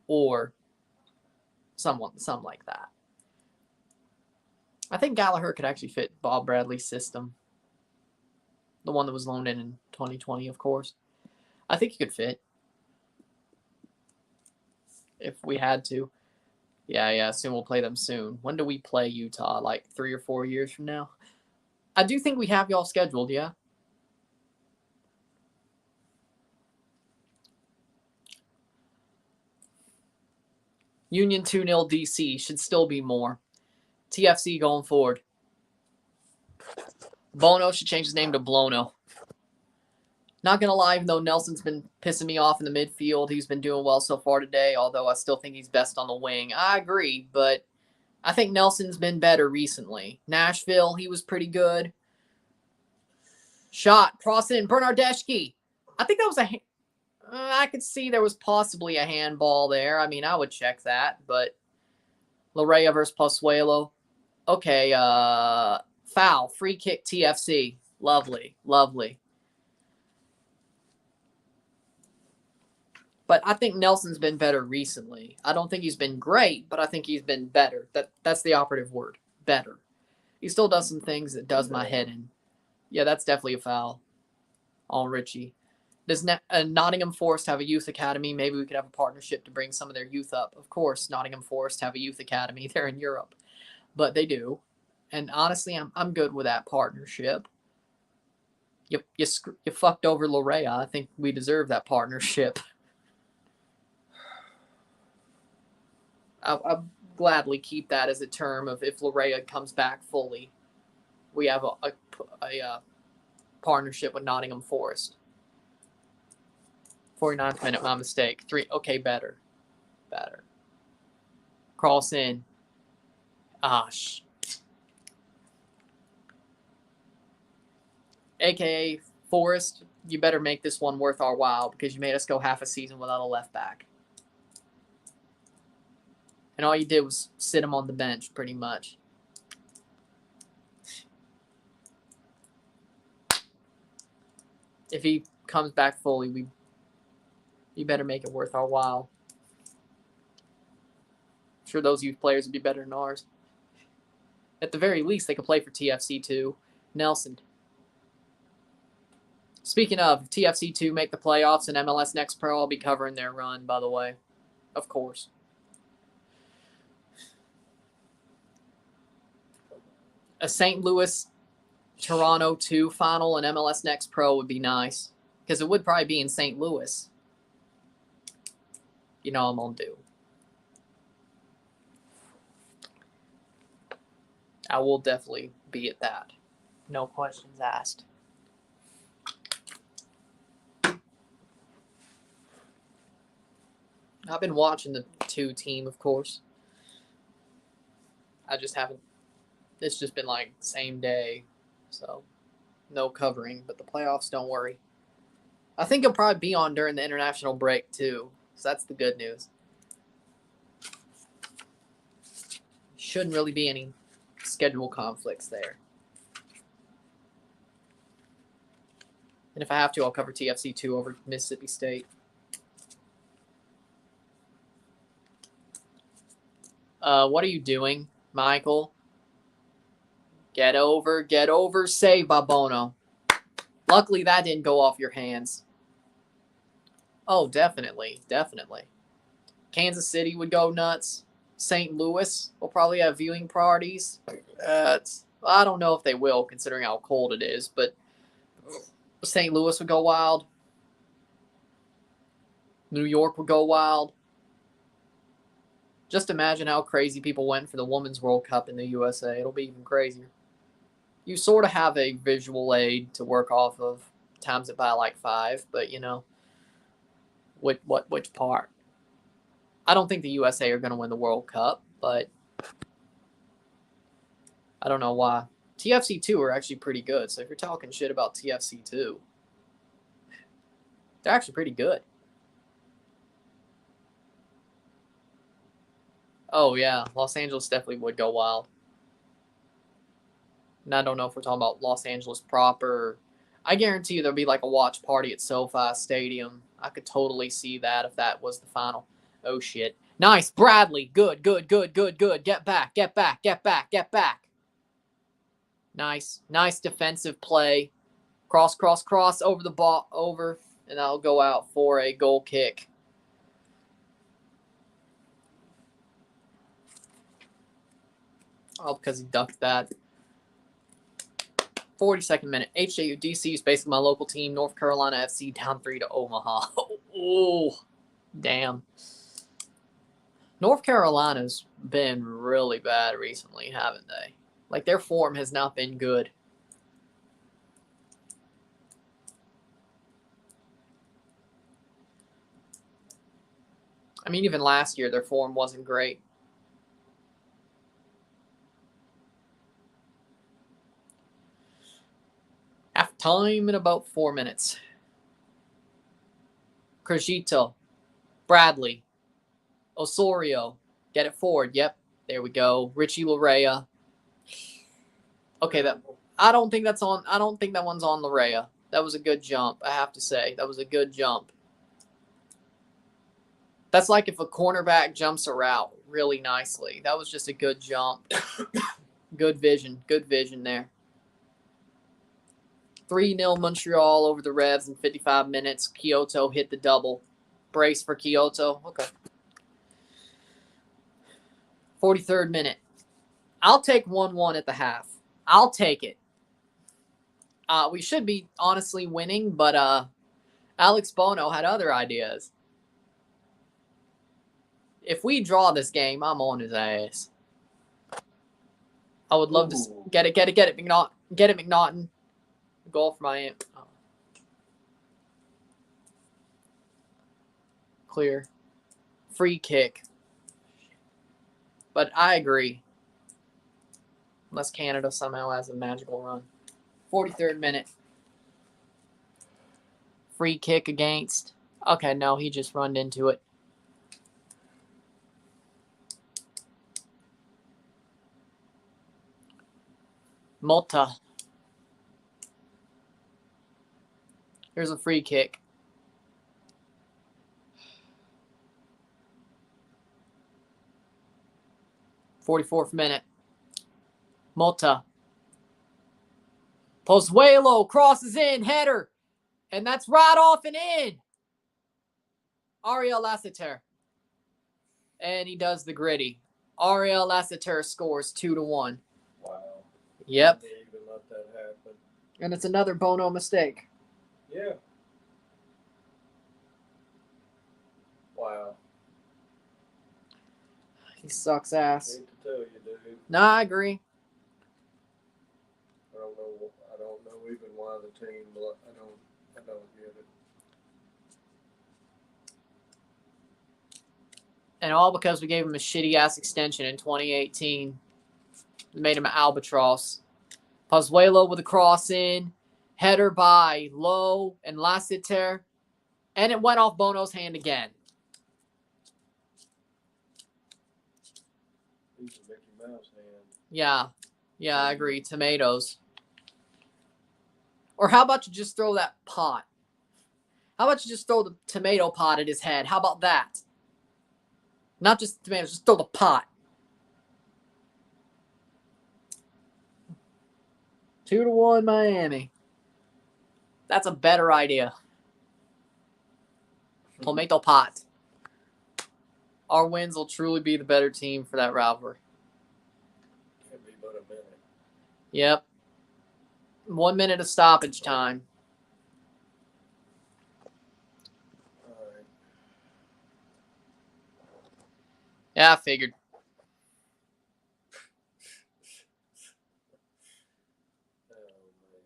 [SPEAKER 1] or something like that. I think Gallagher could actually fit Bob Bradley's system. The one that was loaned in 2020, of course. I think he could fit. If we had to. Yeah, soon we'll play them soon. When do we play Utah? Like 3 or 4 years from now? I do think we have y'all scheduled, yeah? Union 2-0 DC. Should still be more. TFC going forward. Bono should change his name to Blono. Not going to lie, even though Nelson's been pissing me off in the midfield, he's been doing well so far today, although I still think he's best on the wing. I agree, but I think Nelson's been better recently. Nashville, he was pretty good. Shot, cross in, Bernardeschi. I think that was a... I could see there was possibly a handball there. I mean, I would check that, but... Larea versus Pozuelo. Okay, foul. Free kick TFC. Lovely. But I think Nelson's been better recently. I don't think he's been great, but I think he's been better. That's the operative word. Better. He still does some things that does my head in. Yeah, that's definitely a foul on Richie. Does Nottingham Forest have a youth academy? Maybe we could have a partnership to bring some of their youth up. Of course, Nottingham Forest have a youth academy. They're in Europe. But they do. And honestly, I'm good with that partnership. You fucked over Larea. I think we deserve that partnership. I'll gladly keep that as a term of if Larea comes back fully, we have a partnership with Nottingham Forest. 49th minute, my mistake. 3, okay, better. Cross in. AKA Forest, you better make this one worth our while because you made us go half a season without a left back. And all you did was sit him on the bench, pretty much. If he comes back fully, you better make it worth our while. I'm sure those youth players would be better than ours. At the very least, they could play for TFC2. Nelson. Speaking of, TFC2 make the playoffs and MLS Next Pro, I'll be covering their run, by the way. Of course. A St. Louis Toronto 2 final and MLS Next Pro would be nice. Because it would probably be in St. Louis. You know I'm going to do. I will definitely be at that. No questions asked. I've been watching the 2 team, of course. I just haven't. It's just been like same day. So, no covering. But the playoffs, don't worry. I think it'll probably be on during the international break, too. So that's the good news. Shouldn't really be any schedule conflicts there. And if I have to, I'll cover TFC2 over Mississippi State. What are you doing, Michael? Get over, save by Bono. Luckily, that didn't go off your hands. Oh, definitely. Kansas City would go nuts. St. Louis will probably have viewing priorities. I don't know if they will, considering how cold it is, but St. Louis would go wild. New York would go wild. Just imagine how crazy people went for the Women's World Cup in the USA. It'll be even crazier. You sort of have a visual aid to work off of, times it by like 5, but you know, which part? I don't think the USA are going to win the World Cup, but I don't know why. TFC2 are actually pretty good, so if you're talking shit about TFC2, they're actually pretty good. Oh, yeah. Los Angeles definitely would go wild. And I don't know if we're talking about Los Angeles proper. I guarantee you there'll be like a watch party at SoFi Stadium. I could totally see that if that was the final. Oh, shit. Nice. Bradley. Good, good, good, good, good. Get back, get back, get back, get back. Nice. Nice defensive play. Cross, cross, cross over the ball, over, and that'll go out for a goal kick. Oh, because he ducked that. 42nd minute. HJUDC is basically my local team. North Carolina FC down 3 to Omaha. Oh, damn. North Carolina's been really bad recently, haven't they? Like, their form has not been good. I mean, even last year, their form wasn't great. Half time in about 4 minutes. Crujito, Bradley, Osorio, get it forward. Yep, there we go. Richie Larea. Okay, that I don't think that's on. I don't think that one's on Larea. That was a good jump. I have to say that was a good jump. That's like if a cornerback jumps a route really nicely. That was just a good jump. Good vision. Good vision there. 3-0 Montreal over the Revs in 55 minutes. Kyoto hit the double. Brace for Kyoto. Okay. 43rd minute. I'll take 1-1 at the half. I'll take it. We should be honestly winning, but Alex Bono had other ideas. If we draw this game, I'm on his ass. I would love to get it, McNaughton. Get it, McNaughton. Goal for Miami. Oh. Clear. Free kick. But I agree. Unless Canada somehow has a magical run. 43rd minute. Free kick against. Okay, no, he just runned into it. Multa. Here's a free kick. '44th minute. Multa. Pozuelo crosses in, header. And that's right off and in. Ariel Lassiter. And he does the gritty. Ariel Lassiter scores 2-1.
[SPEAKER 2] Wow.
[SPEAKER 1] Yep.
[SPEAKER 2] They even let that happen.
[SPEAKER 1] And it's another Bono mistake.
[SPEAKER 2] Yeah. Wow.
[SPEAKER 1] He sucks ass.
[SPEAKER 2] Hate to tell you, dude.
[SPEAKER 1] No, I agree.
[SPEAKER 2] I don't know even why the team. I don't get it.
[SPEAKER 1] And all because we gave him a shitty ass extension in 2018. Made him an albatross. Pozuelo with a cross in. Header by Lowe and Lassiter. And it went off Bono's hand again.
[SPEAKER 2] He's a Mickey Mouse hand.
[SPEAKER 1] Yeah. Yeah, I agree. Tomatoes. Or how about you just throw that pot? How about you just throw the tomato pot at his head? How about that? Not just tomatoes, just throw the pot. 2-1 Miami. That's a better idea. Tomato pot. Our wins will truly be the better team for that rivalry.
[SPEAKER 2] Can't be but a minute.
[SPEAKER 1] Yep. 1 minute of stoppage time.
[SPEAKER 2] All right.
[SPEAKER 1] Yeah, I figured.
[SPEAKER 2] Oh man.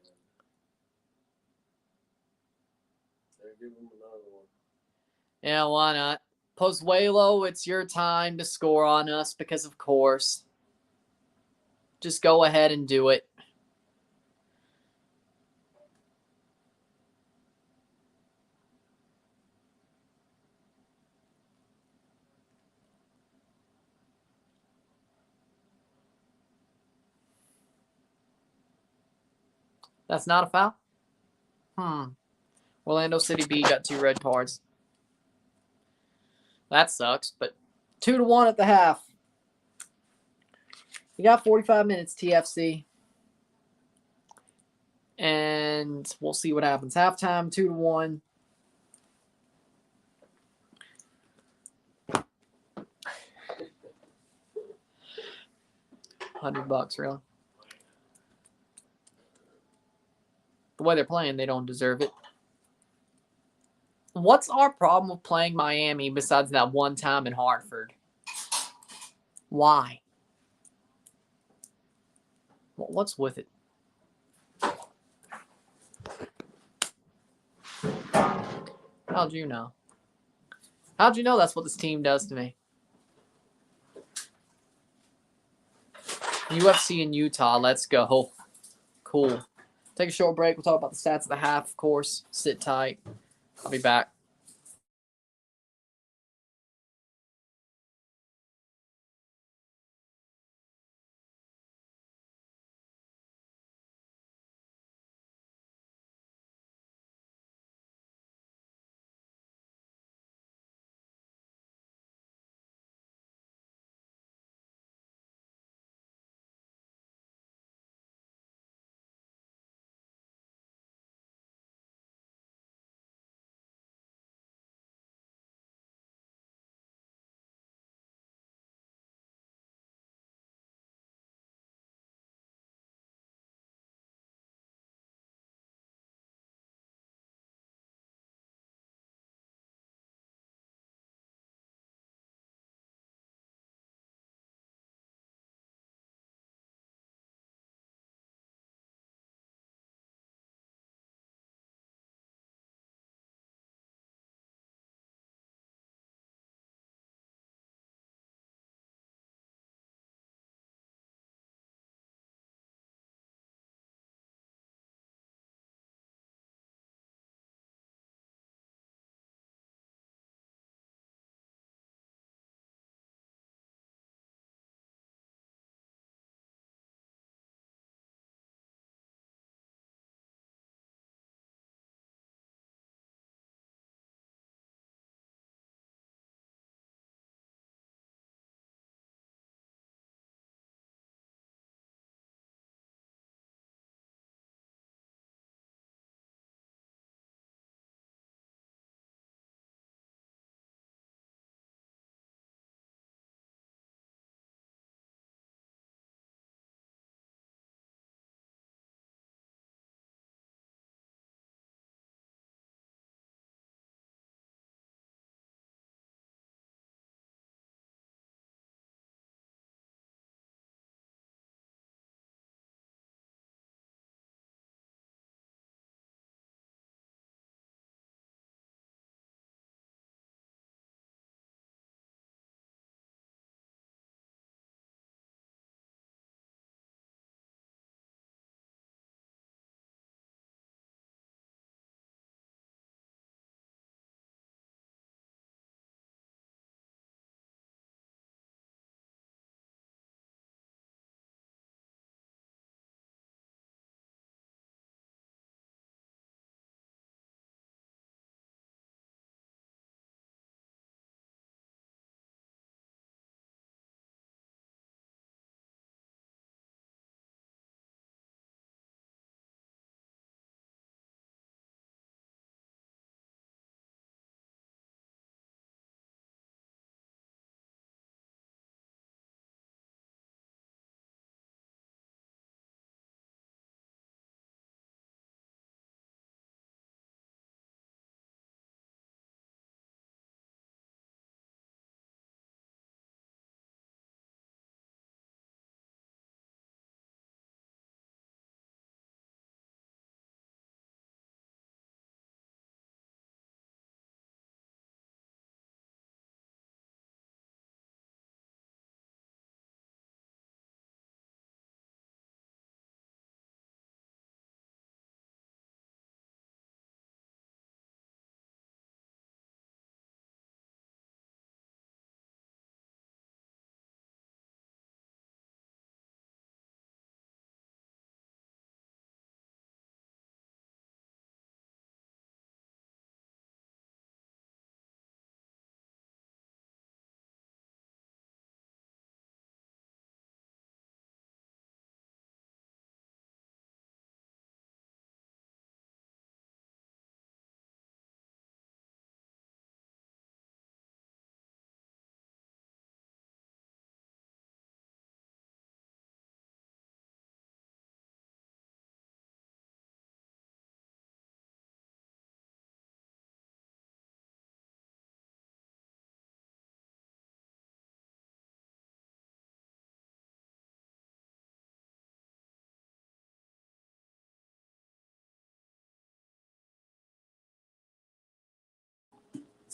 [SPEAKER 2] They give him another one.
[SPEAKER 1] Yeah, why not? Pozuelo, it's your time to score on us because, of course. Just go ahead and do it. That's not a foul? Orlando City B got 2 red cards. That sucks, but 2-1 at the half. We got 45 minutes, TFC. And we'll see what happens. Halftime, 2-1. $100, really. The way they're playing, they don't deserve it. What's our problem with playing Miami besides that one time in Hartford? Why? What's with it? How'd you know? How'd you know that's what this team does to me? UFC in Utah, let's go. Cool. Take a short break. We'll talk about the stats of the half, of course. Sit tight. I'll be back.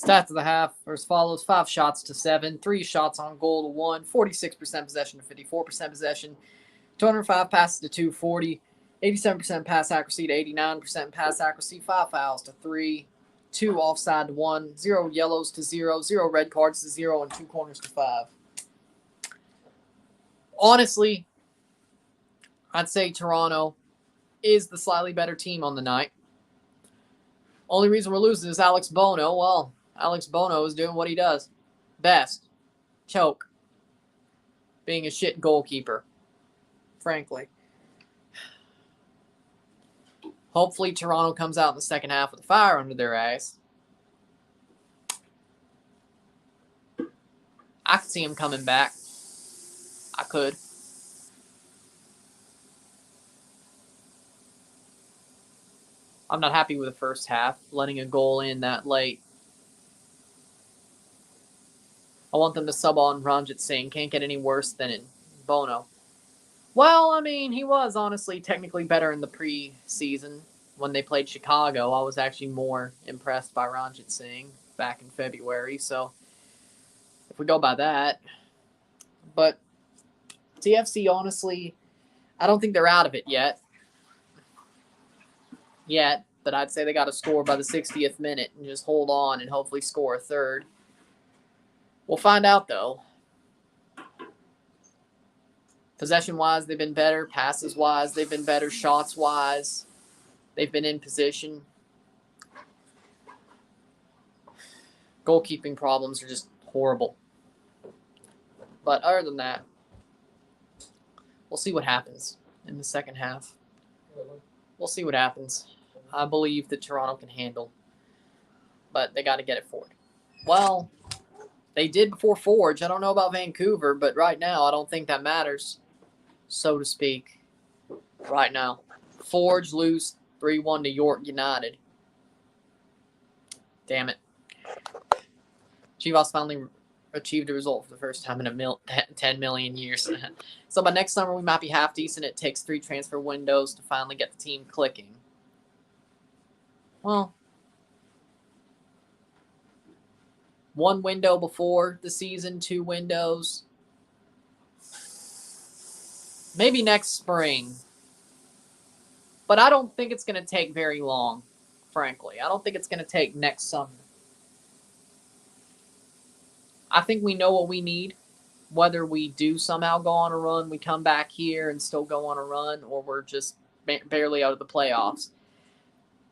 [SPEAKER 1] Stats of the half are as follows: 5 shots to 7, 3 shots on goal to 1, 46% possession to 54% possession, 205 passes to 240, 87% pass accuracy to 89% pass accuracy, 5 fouls to 3, 2 offside to 1, 0 yellows to 0, 0 red cards to 0, and 2 corners to 5. Honestly, I'd say Toronto is the slightly better team on the night. Only reason we're losing is Alex Bono. Well, Alex Bono is doing what he does best. Choke. Being a shit goalkeeper. Frankly. Hopefully Toronto comes out in the second half with a fire under their ass. I could see him coming back. I could. I'm not happy with the first half, letting a goal in that late. I want them to sub on Ranjit Singh. Can't get any worse than in Bono. Well, I mean, he was honestly technically better in the preseason. When they played Chicago, I was actually more impressed by Ranjit Singh back in February. So, if we go by that. But TFC, honestly, I don't think they're out of it yet. But I'd say they got to score by the 60th minute and just hold on and hopefully score a third. We'll find out, though. Possession-wise, they've been better. Passes-wise, they've been better. Shots-wise, they've been in position. Goalkeeping problems are just horrible. But other than that, we'll see what happens in the second half. We'll see what happens. I believe that Toronto can handle. But they got to get it forward. Well, they did before Forge. I don't know about Vancouver, but right now I don't think that matters, so to speak. Right now. Forge lose 3-1 to York United. Damn it. Chivas finally achieved a result for the first time in 10 million years. So by next summer we might be half decent. It takes 3 transfer windows to finally get the team clicking. Well, 1 window before the season, 2 windows. Maybe next spring. But I don't think it's going to take very long, frankly. I don't think it's going to take next summer. I think we know what we need. Whether we do somehow go on a run, we come back here and still go on a run, or we're just barely out of the playoffs.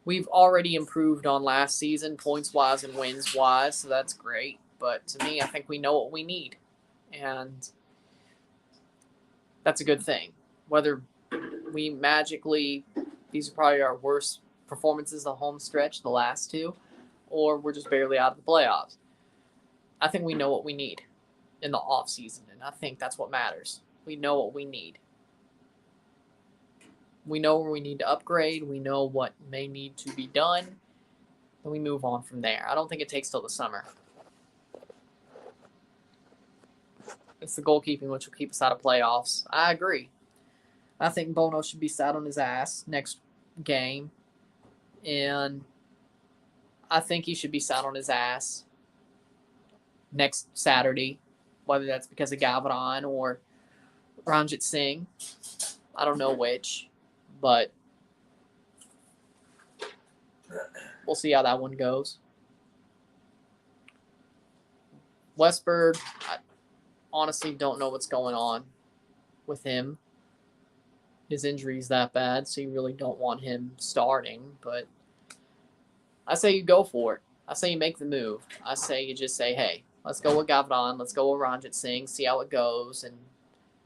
[SPEAKER 1] We've already improved on last season, points-wise and wins-wise, so that's great. But to me, I think we know what we need. And that's a good thing. Whether we magically, these are probably our worst performances the home stretch, the last 2, or we're just barely out of the playoffs. I think we know what we need in the offseason, and I think that's what matters. We know what we need. We know where we need to upgrade. We know what may need to be done. And we move on from there. I don't think it takes till the summer. It's the goalkeeping which will keep us out of playoffs. I agree. I think Bono should be sat on his ass next game. And I think he should be sat on his ass next Saturday. Whether that's because of Gavron or Ranjit Singh. I don't know which. But we'll see how that one goes. Westberg, I honestly don't know what's going on with him. His injury is that bad, so you really don't want him starting. But I say you go for it. I say you make the move. I say you just say, hey, let's go with Gavron. Let's go with Ranjit Singh, see how it goes. And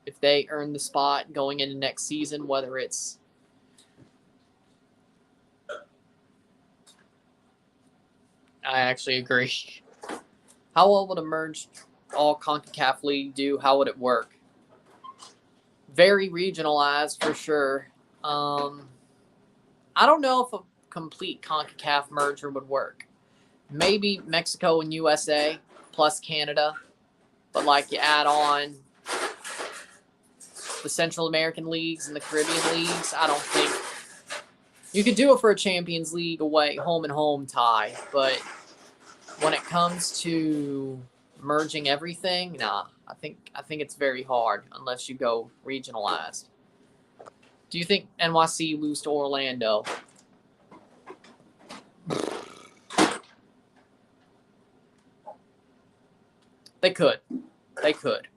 [SPEAKER 1] if they earn the spot going into next season, whether it's I actually agree. How well would a merged all-CONCACAF league do? How would it work? Very regionalized for sure. I don't know if a complete CONCACAF merger would work. Maybe Mexico and USA plus Canada. But like you add on the Central American leagues and the Caribbean leagues, I don't think you could do it for a Champions League away, home and home tie, but when it comes to merging everything, nah. I think it's very hard unless you go regionalized. Do you think NYC lose to Orlando? They could. They could.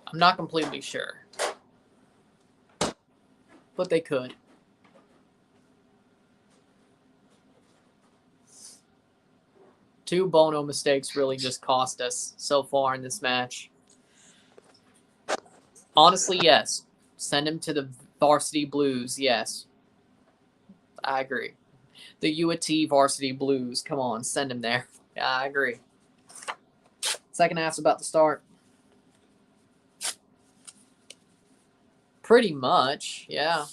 [SPEAKER 1] I'm not completely sure. But they could. Two Bono mistakes really just cost us so far in this match. Honestly, yes. Send him to the Varsity Blues, yes. I agree. The UAT Varsity Blues, come on, send him there. Yeah, I agree. Second half's about to start. Pretty much, yeah.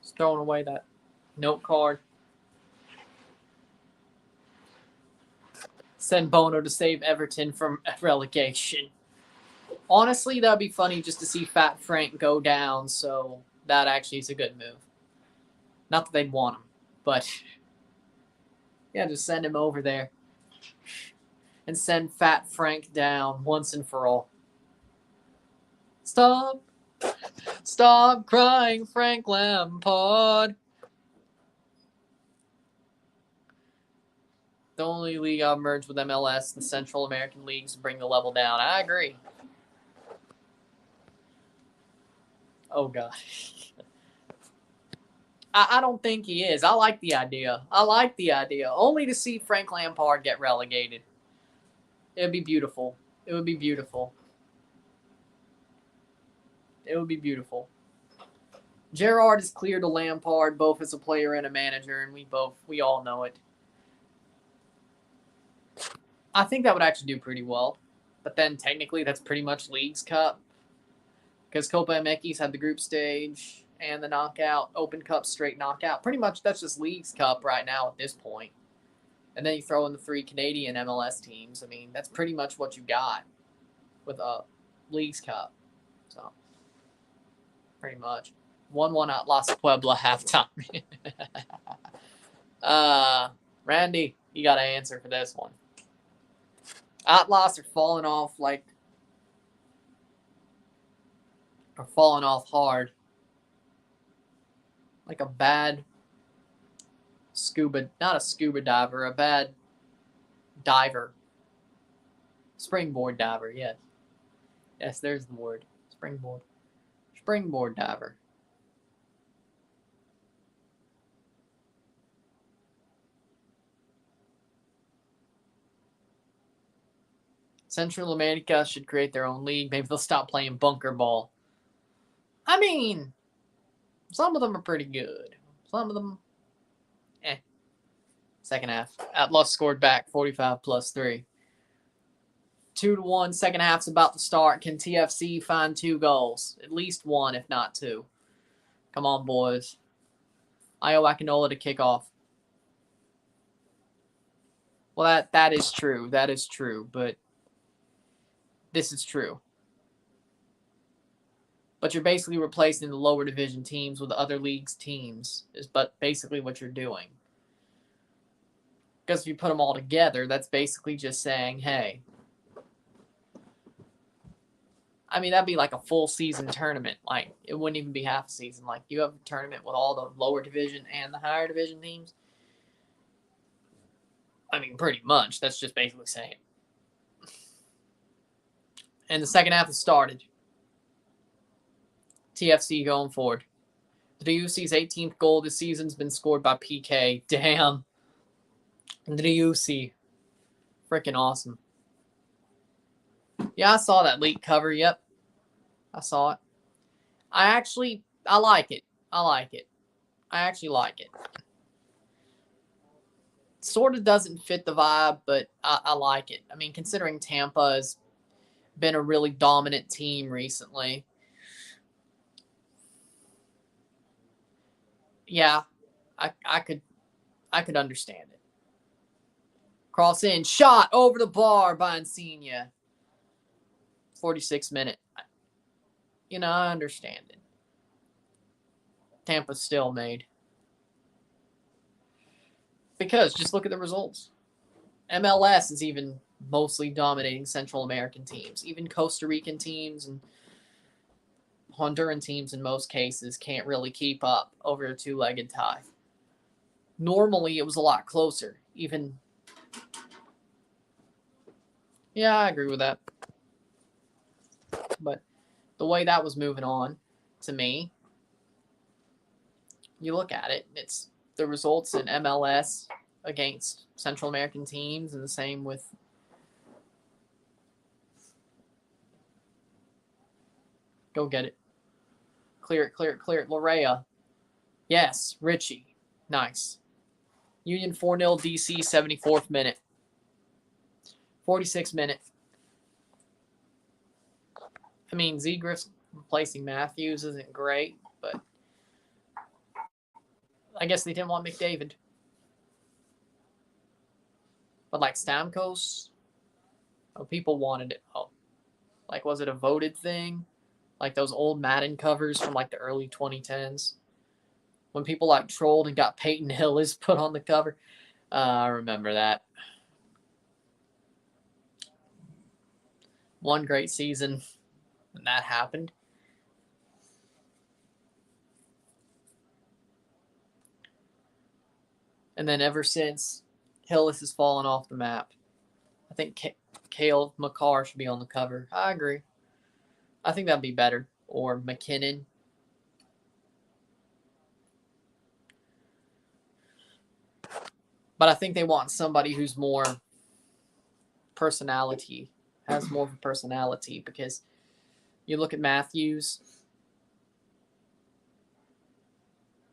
[SPEAKER 1] Just throwing away that note card. Send Bono to save Everton from relegation. Honestly, that'd be funny just to see Fat Frank go down, so that actually is a good move. Not that they'd want him, but yeah, just send him over there. And send Fat Frank down once and for all. Stop crying, Frank Lampard. The only league I've merged with MLS, the Central American leagues, bring the level down. I agree. Oh, God. I don't think he is. I like the idea. Only to see Frank Lampard get relegated. It would be beautiful. It would be beautiful. Gerrard is clear to Lampard, both as a player and a manager, and we all know it. I think that would actually do pretty well. But then technically that's pretty much Leagues Cup. Because Copa MX had the group stage and the knockout, Open Cup straight knockout. Pretty much that's just Leagues Cup right now at this point. And then you throw in the 3 Canadian MLS teams. I mean, that's pretty much what you got with a Leagues Cup. So, pretty much. 1-1 at Las Puebla halftime. Randy, you got to answer for this one. Atlas are falling off hard. Like a bad not a scuba diver, a bad diver. Springboard diver, yes. Yes, there's the word. Springboard. Springboard diver. Central America should create their own league. Maybe they'll stop playing bunker ball. I mean, some of them are pretty good. Some of them, Second half. Atlas scored back 45 plus 3. 2-1. Second half's about to start. Can TFC find 2 goals? At least 1, if not 2. Come on, boys. Io Akinola to kick off. Well, that is true. That is true. But this is true. But you're basically replacing the lower division teams with other leagues' teams. Is but basically what you're doing. Because if you put them all together, that's basically just saying, hey. I mean, that'd be like a full season tournament. Like, it wouldn't even be half a season. Like, you have a tournament with all the lower division and the higher division teams. I mean, pretty much. That's just basically saying. And the second half has started. TFC going forward. The UC's 18th goal this season's been scored by PK. Damn. The UC. Freaking awesome. Yeah, I saw that leak cover. Yep. I saw it. I like it. I like it. I actually like it. Sort of doesn't fit the vibe, but I like it. I mean, considering Tampa has been a really dominant team recently. Yeah, I could understand it. Cross in, shot over the bar by Insigne. 46 minute. You know, I understand it. Tampa still made. Because just look at the results. MLS is even mostly dominating Central American teams. Even Costa Rican teams and Honduran teams in most cases can't really keep up over a two-legged tie. Normally, it was a lot closer. Even, yeah, I agree with that. But the way that was moving on, to me, you look at it, it's the results in MLS against Central American teams, and the same with go get it. Clear it, clear it, clear it. Larea. Yes, Richie. Nice. Union 4-0 DC, 74th minute. 46th minute. I mean, Zegriff's replacing Matthews isn't great, but I guess they didn't want McDavid. But like Stamkos, people wanted it. Oh, like was it a voted thing? Like those old Madden covers from like the early 2010s when people like trolled and got Peyton Hillis put on the cover. I remember that. One great season when that happened. And then ever since, Hillis has fallen off the map. I think Cale Makar should be on the cover. I agree. I think that'd be better. Or McKinnon. But I think they want somebody who's more personality, has more of a personality, because you look at Matthews,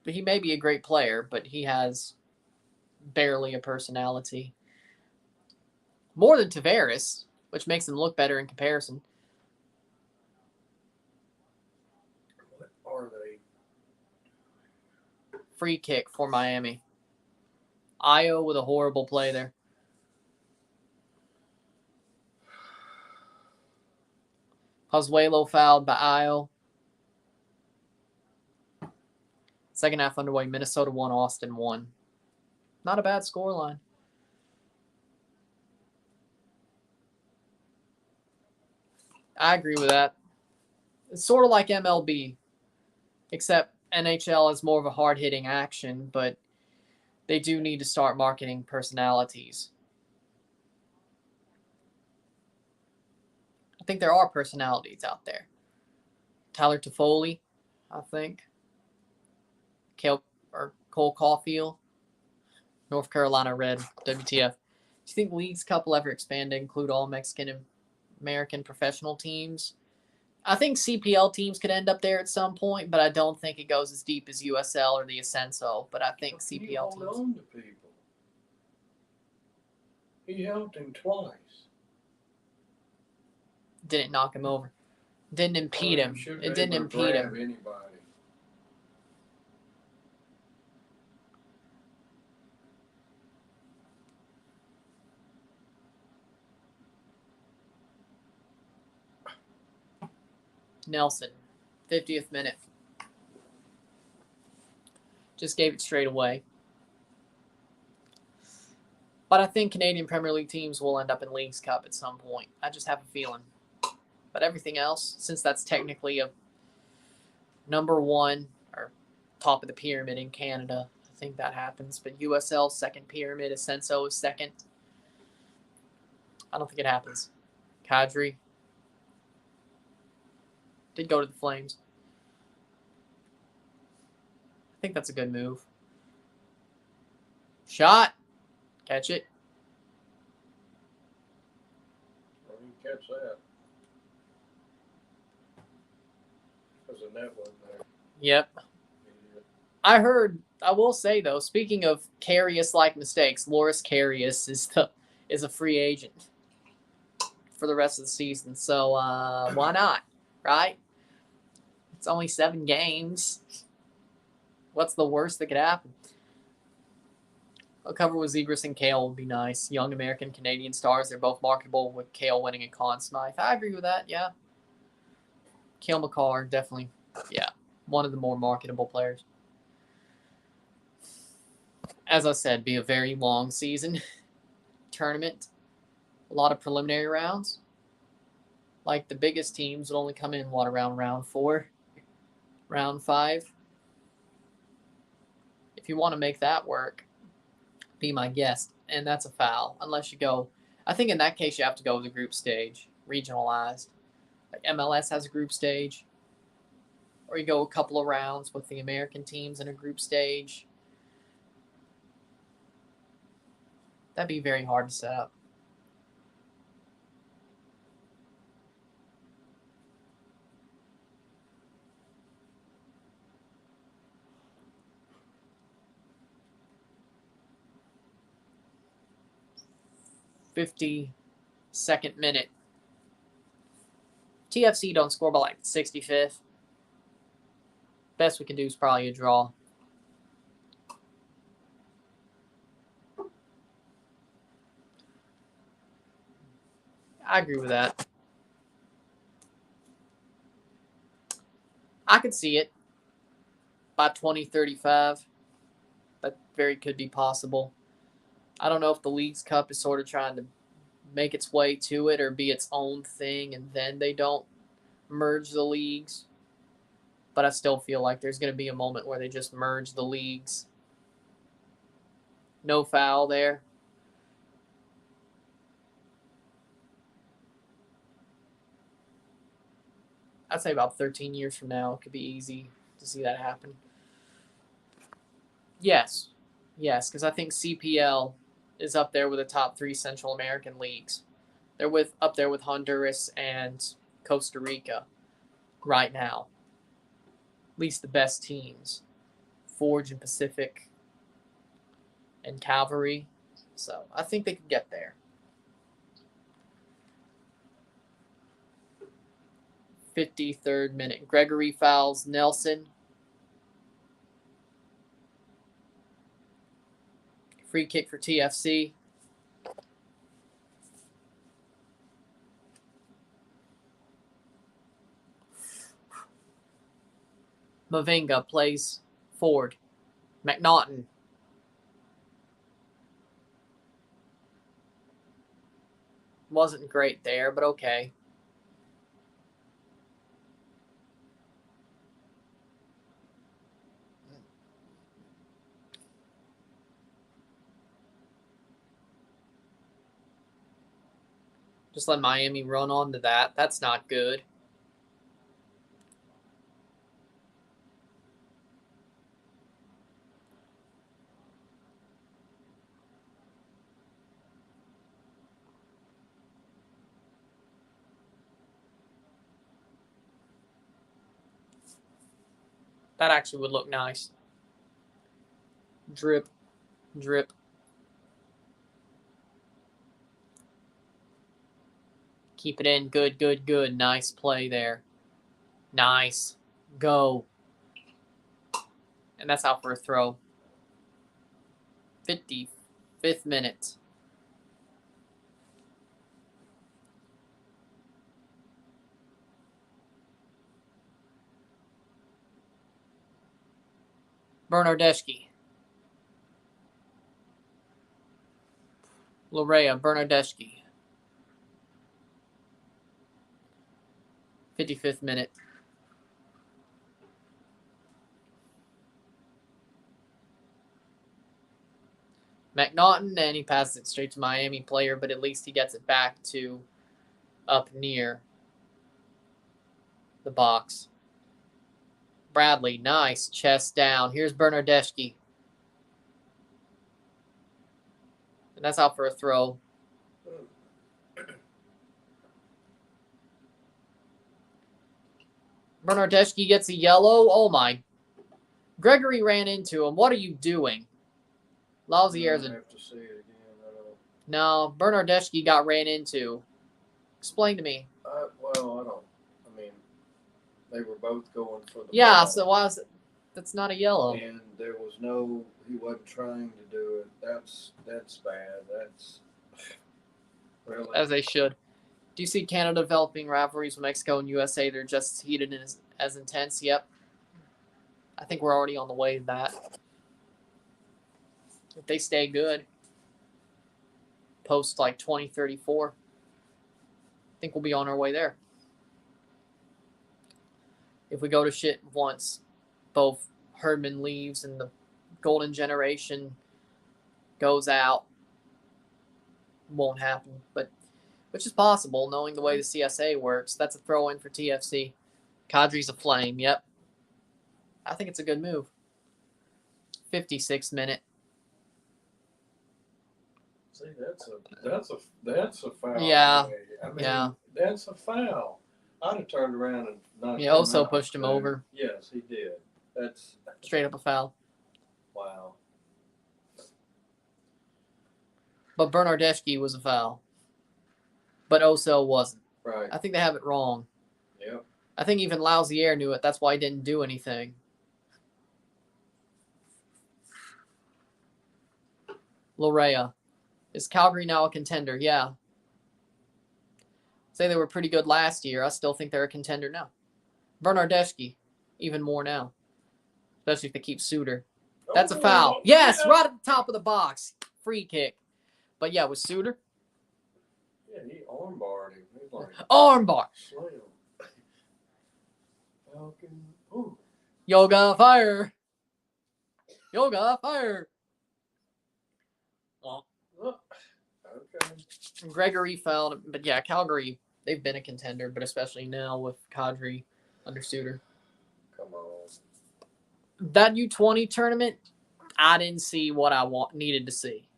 [SPEAKER 1] he may be a great player, but he has barely a personality. More than Tavares, which makes him look better in comparison.
[SPEAKER 2] What are they?
[SPEAKER 1] Free kick for Miami. Io with a horrible play there. Pozuelo fouled by Io. Second half underway. Minnesota 1, Austin 1. Not a bad scoreline. I agree with that. It's sort of like MLB, except NHL is more of a hard-hitting action, but they do need to start marketing personalities. I think there are personalities out there. Tyler Toffoli, I think. Cole Caulfield, North Carolina Red, WTF. Do you think League's Cup will ever expand to include all Mexican and American professional teams? I think CPL teams could end up there at some point, but I don't think it goes as deep as USL or the Ascenso. But I think CPL
[SPEAKER 2] hold
[SPEAKER 1] teams.
[SPEAKER 2] On to people. He helped him twice.
[SPEAKER 1] Didn't knock him over. Didn't impede him. It didn't impede him.
[SPEAKER 2] Anybody.
[SPEAKER 1] Nelson, 50th minute. Just gave it straight away. But I think Canadian Premier League teams will end up in Leagues Cup at some point. I just have a feeling. But everything else, since that's technically a number one or top of the pyramid in Canada, I think that happens. But USL, second pyramid. Ascenso is second. I don't think it happens. Kadri did go to the Flames. I think that's a good move. Shot. Catch it.
[SPEAKER 2] catch that. Because the net wasn't there.
[SPEAKER 1] Yep.
[SPEAKER 2] Idiot.
[SPEAKER 1] I will say though, speaking of Karius-like mistakes, Loris Karius is a free agent for the rest of the season. So why not, right? It's only 7 games. What's the worst that could happen? A cover with Zegras and Kale would be nice. Young American Canadian stars. They're both marketable, with Kale winning a Conn Smythe. I agree with that, yeah. Kale McCarr, definitely, yeah, one of the more marketable players. As I said, be a very long season tournament. A lot of preliminary rounds. Like the biggest teams would only come in, around round 4, round 5. If you want to make that work, be my guest. And that's a foul, unless you go. I think in that case, you have to go with the group stage, regionalized. Like MLS has a group stage, or you go a couple of rounds with the American teams in a group stage. That'd be very hard to set up. "52nd minute. TFC don't score by like the 65th. Best we can do is probably a draw. I agree with that. I could see it by 2035. That very could be possible. I don't know if the Leagues Cup is sort of trying to make its way to it or be its own thing, and then they don't merge the leagues. But I still feel like there's going to be a moment where they just merge the leagues. No foul there. I'd say about 13 years from now, it could be easy to see that happen. Yes, because I think CPL is up there with the top 3 Central American leagues. They're up there with Honduras and Costa Rica right now. At least the best teams. Forge and Pacific and Cavalry. So I think they could get there. 53rd minute. Gregory fouls Nelson. Free kick for TFC. Mavinga plays forward. McNaughton. Wasn't great there, but okay. Just let Miami run onto that. That's not good. That actually would look nice. Drip, drip. Keep it in. Good, good, good. Nice play there. Nice. Go. And that's out for a throw. 55th minute. Bernardeschi. Lorea, Bernardeschi. 55th minute. McNaughton, and he passes it straight to Miami player, but at least he gets it back to up near the box. Bradley, nice. Chest down. Here's Bernardeschi. And that's out for a throw. Bernardeschi gets a yellow. Oh my. Gregory ran into him. What are you doing? Lauzier's
[SPEAKER 2] I
[SPEAKER 1] a...
[SPEAKER 2] have to see it again. I don't.
[SPEAKER 1] No, Bernardeschi got ran into. Explain to me.
[SPEAKER 2] Well, I don't. I mean, they were both going for the
[SPEAKER 1] Yeah,
[SPEAKER 2] ball.
[SPEAKER 1] so why is it? That's not a yellow.
[SPEAKER 2] And there was no. He wasn't trying to do it. That's bad. That's really.
[SPEAKER 1] As they should. Do you see Canada developing rivalries with Mexico and USA? They're just as heated and as intense. Yep. I think we're already on the way to that. If they stay good, post like 2034, I think we'll be on our way there. If we go to shit once, both Herdman leaves and the golden generation goes out, won't happen. But which is possible, knowing the way the CSA works. That's a throw in for TFC. Kadri's a flame. Yep. I think it's a good move. 56 minute.
[SPEAKER 2] See, that's a foul.
[SPEAKER 1] Yeah.
[SPEAKER 2] Play. I mean,
[SPEAKER 1] Yeah.
[SPEAKER 2] that's a foul. I'd have turned around and knocked
[SPEAKER 1] Yeah,
[SPEAKER 2] him
[SPEAKER 1] Oso
[SPEAKER 2] out,
[SPEAKER 1] pushed him
[SPEAKER 2] too.
[SPEAKER 1] over.
[SPEAKER 2] Yes, he did. That's
[SPEAKER 1] Straight up a foul.
[SPEAKER 2] wow.
[SPEAKER 1] But Bernardeschi was a foul. But Oso wasn't.
[SPEAKER 2] Right.
[SPEAKER 1] I think they have it wrong.
[SPEAKER 2] Yep.
[SPEAKER 1] I think even Lausier knew it. That's why he didn't do anything. Lorea. Is Calgary now a contender? Yeah. Say they were pretty good last year. I still think they're a contender now. Bernardeschi, even more now. Especially if they keep Suter. That's a foul. Yes, right at the top of the box. Free kick. But yeah, with Suter.
[SPEAKER 2] Yeah, he armbarred him. He's like
[SPEAKER 1] Armbar.
[SPEAKER 2] slam. Falcon. Ooh.
[SPEAKER 1] Yoga fire. Yoga fire.
[SPEAKER 2] Oh. Okay.
[SPEAKER 1] Gregory fouled, but yeah, Calgary, they've been a contender, but especially now with Kadri under Suter.
[SPEAKER 2] Come on.
[SPEAKER 1] That U20 tournament, I didn't see what I needed to see.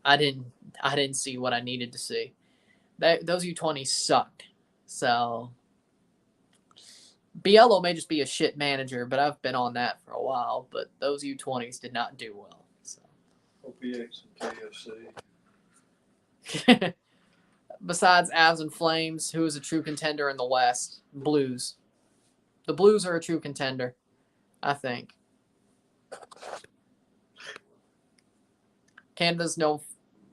[SPEAKER 1] I didn't see what I needed to see. Those U20s sucked. So Biello may just be a shit manager, but I've been on that for a while. But those U20s did not do well. So.
[SPEAKER 2] Hope he ate some KFC.
[SPEAKER 1] Besides Avs and Flames, who is a true contender in the West? Blues. The Blues are a true contender, I think. Canada's no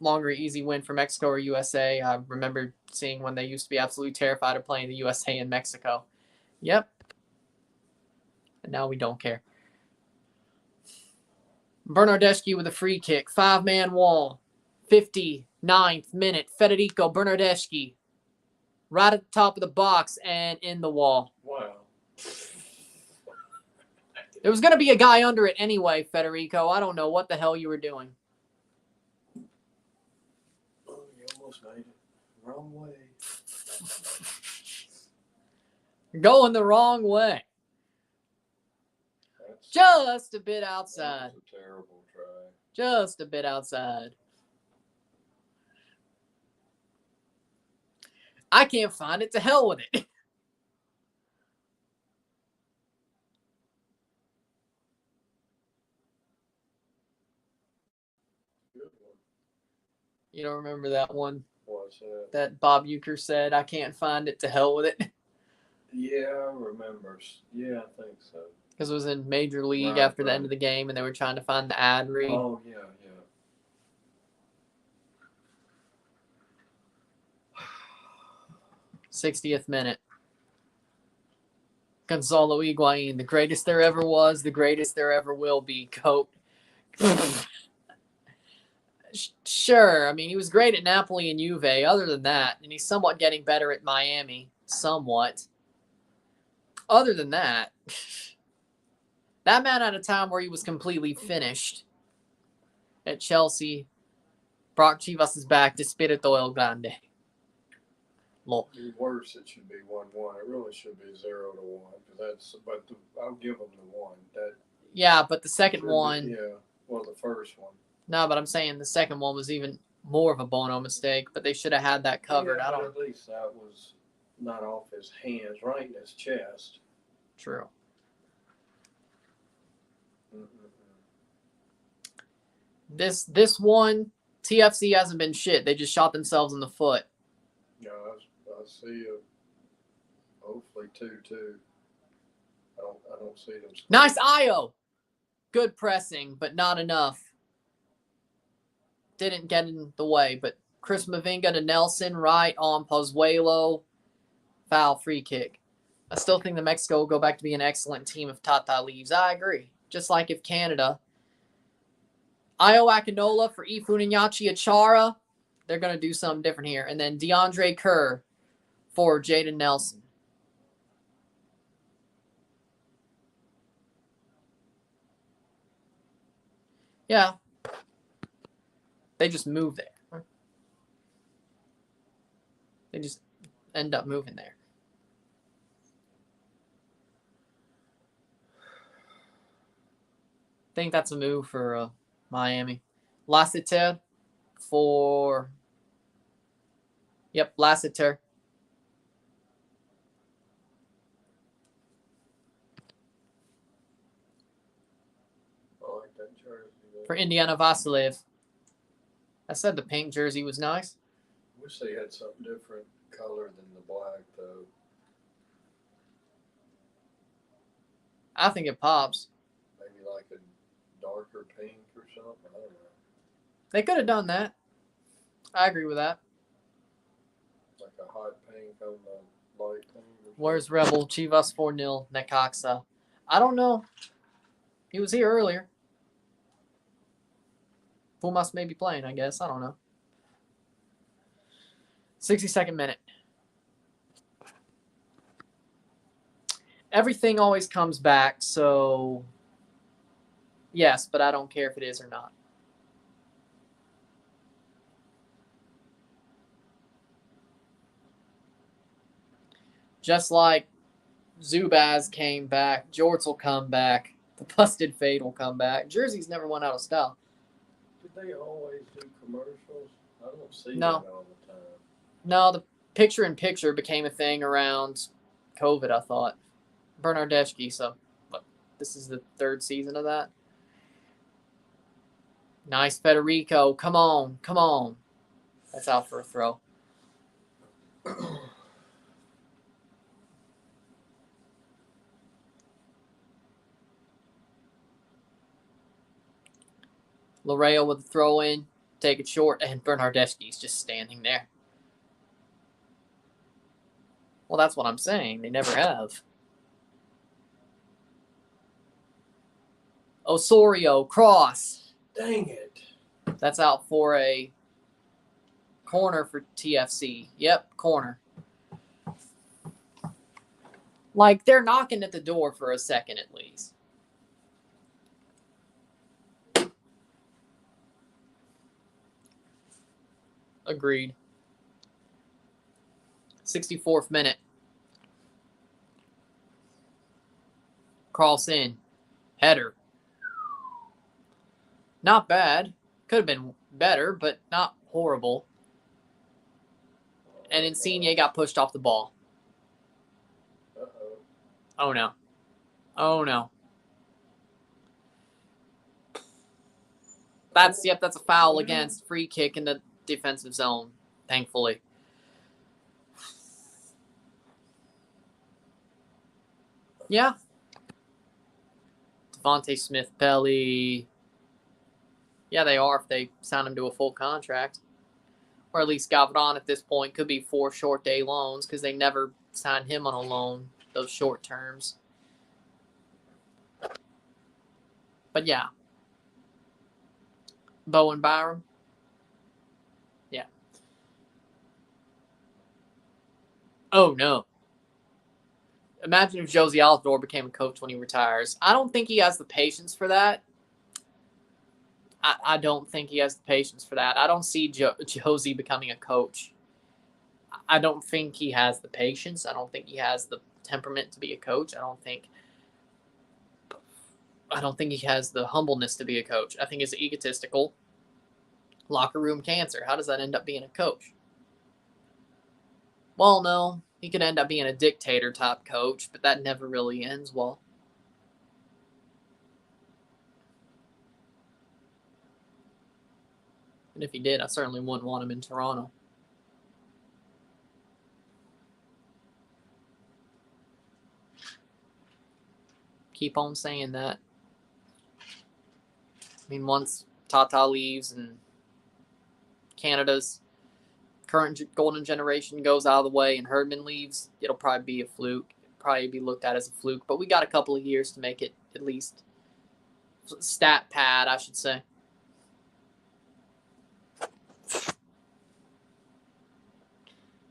[SPEAKER 1] longer an easy win for Mexico or USA. I remember seeing when they used to be absolutely terrified of playing the USA and Mexico. Yep. And now we don't care. Bernardeschi with a free kick. 5-man wall. 59th minute. Federico Bernardeschi. Right at the top of the box and in the wall.
[SPEAKER 2] Wow.
[SPEAKER 1] There was going to be a guy under it anyway, Federico. I don't know what the hell you were doing.
[SPEAKER 2] Oh, you almost made it. Wrong way.
[SPEAKER 1] Going the wrong way. Just a bit outside.
[SPEAKER 2] That was a terrible try.
[SPEAKER 1] Just a bit outside. I can't find it. To hell with it.
[SPEAKER 2] Good one.
[SPEAKER 1] You don't remember that one?
[SPEAKER 2] What's that?
[SPEAKER 1] That Bob Uecker said, I can't find it. To hell with it.
[SPEAKER 2] Yeah, I remember. Yeah, I think so.
[SPEAKER 1] Because it was in Major League
[SPEAKER 2] Right,
[SPEAKER 1] after the
[SPEAKER 2] right.
[SPEAKER 1] end of the game, and they were trying to find the ad read.
[SPEAKER 2] Oh, yeah, yeah.
[SPEAKER 1] 60th minute. Gonzalo Higuain, the greatest there ever was, the greatest there ever will be. Coat. Sure, I mean, he was great at Napoli and Juve. Other than that, and he's somewhat getting better at Miami. Somewhat. Other than that, that man had a time where he was completely finished at Chelsea. Brought Chivas back to Spirito El Grande. Lol.
[SPEAKER 2] It'd be worse. It should be 1-1. It really should be 0-1. But I'll give them the one. That.
[SPEAKER 1] Yeah, but the second one.
[SPEAKER 2] Yeah. Well, the first one.
[SPEAKER 1] No, but I'm saying the second one was even more of a Bono mistake. But they should have had that covered.
[SPEAKER 2] Yeah,
[SPEAKER 1] I
[SPEAKER 2] but
[SPEAKER 1] don't.
[SPEAKER 2] at least that was not off his hands, right in his chest.
[SPEAKER 1] True. This one, TFC hasn't been shit. They just shot themselves in the foot.
[SPEAKER 2] Yeah, I see it. Hopefully 2-2. I don't see them.
[SPEAKER 1] Nice Io. Good pressing, but not enough. Didn't get in the way, but Chris Mavinga to Nelson, right on Pozuelo. Foul, free kick. I still think that Mexico will go back to be an excellent team if Tata leaves. I agree. Just like if Canada. Io Akinola for Ifunenyachi Achara. They're going to do something different here. And then DeAndre Kerr for Jaden Nelson. Yeah. They just move there. They just end up moving there. I think that's a move for Miami. Lassiter for... Yep, Lassiter.
[SPEAKER 2] I like that jersey.
[SPEAKER 1] For Indiana Vasilev. I said the pink jersey was nice.
[SPEAKER 2] Wish they had something different color than the black, though.
[SPEAKER 1] I think it pops.
[SPEAKER 2] Maybe like a darker pink or something. I don't know.
[SPEAKER 1] They could have done that. I agree with that.
[SPEAKER 2] Like a hot pink on the light pink.
[SPEAKER 1] Where's Rebel? Chivas 4-0. Necaxa. I don't know. He was here earlier. Pumas may be playing, I guess. I don't know. 62nd minute. Everything always comes back, so yes, but I don't care if it is or not. Just like Zubaz came back, Jorts will come back, the Busted Fade will come back. Jerseys never went out of style.
[SPEAKER 2] Did they always do commercials? I don't see
[SPEAKER 1] No.
[SPEAKER 2] that all the time.
[SPEAKER 1] No, the picture-in-picture became a thing around COVID, I thought. Bernardeschi, so this is the third season of that. Nice Federico. Come on. Come on. That's out for a throw. Larea with the throw in, take it short, and Bernardeschi's just standing there. Well, that's what I'm saying. They never have. Osorio, cross.
[SPEAKER 2] Dang it.
[SPEAKER 1] That's out for a corner for TFC. Yep, corner. Like, they're knocking at the door for a second at least. Agreed. 64th minute. Cross in. Header. Not bad. Could have been better, but not horrible. And Insigne got pushed off the ball.
[SPEAKER 2] Uh-oh.
[SPEAKER 1] Oh, no. Oh, no. That's a foul against. Free kick in the defensive zone, thankfully. Yeah. Devontae Smith-Pelly. Yeah, they are if they sign him to a full contract. Or at least Gavron at this point could be 4 short day loans because they never signed him on a loan, those short terms. But yeah. Bowen Byram. Yeah. Oh, no. Imagine if Josie Altidore became a coach when he retires. I don't think he has the patience for that. I don't think he has the patience for that. I don't see Josie becoming a coach. I don't think he has the patience. I don't think he has the temperament to be a coach. I don't think he has the humbleness to be a coach. I think he's egotistical. Locker room cancer. How does that end up being a coach? Well, no. He could end up being a dictator type coach, but that never really ends well. And if he did, I certainly wouldn't want him in Toronto. Keep on saying that. I mean, once Tata leaves and Canada's current golden generation goes out of the way and Herdman leaves, it'll probably be a fluke. It'll probably be looked at as a fluke. But we got a couple of years to make it at least stat pad, I should say.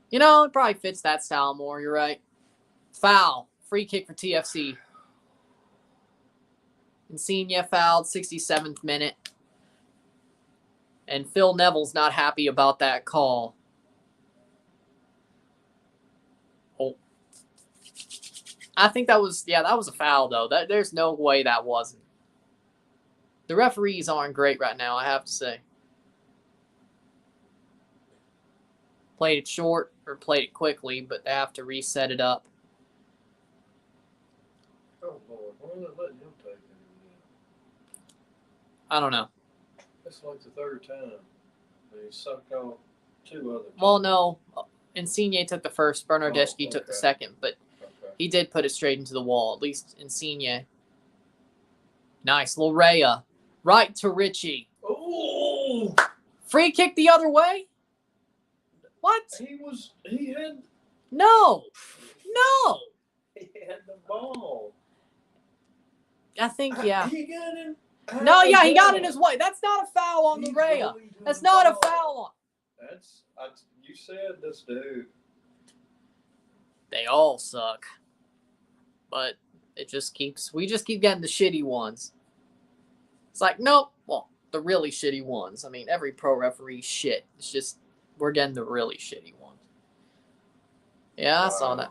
[SPEAKER 1] You know, it probably fits that style more. You're right. Foul. Free kick for TFC. Insigne fouled, 67th minute. And Phil Neville's not happy about that call. Oh. I think that was a foul, though. There's no way that wasn't. The referees aren't great right now, I have to say. Played it short or played it quickly, but they have to reset it up.
[SPEAKER 2] Oh, Lord. Why are they letting him take it again?
[SPEAKER 1] I don't know.
[SPEAKER 2] That's like the third time. He sucked off 2 other times.
[SPEAKER 1] Well, no. Insigne took the first. Bernardeschi took the second, but he did put it straight into the wall. At least Insigne. Nice. Lorea. Right to Richie.
[SPEAKER 2] Oh!
[SPEAKER 1] Free kick the other way? What?
[SPEAKER 2] He had
[SPEAKER 1] No.
[SPEAKER 2] He had the ball.
[SPEAKER 1] I think, yeah.
[SPEAKER 2] He got him.
[SPEAKER 1] No, yeah, he got in his way. That's not a foul on Lorea. That's not a foul on.
[SPEAKER 2] You said this dude.
[SPEAKER 1] They all suck. But we just keep getting the shitty ones. It's like, nope. Well, the really shitty ones. I mean, every pro referee shit. It's just, we're getting the really shitty ones. Yeah, I saw that.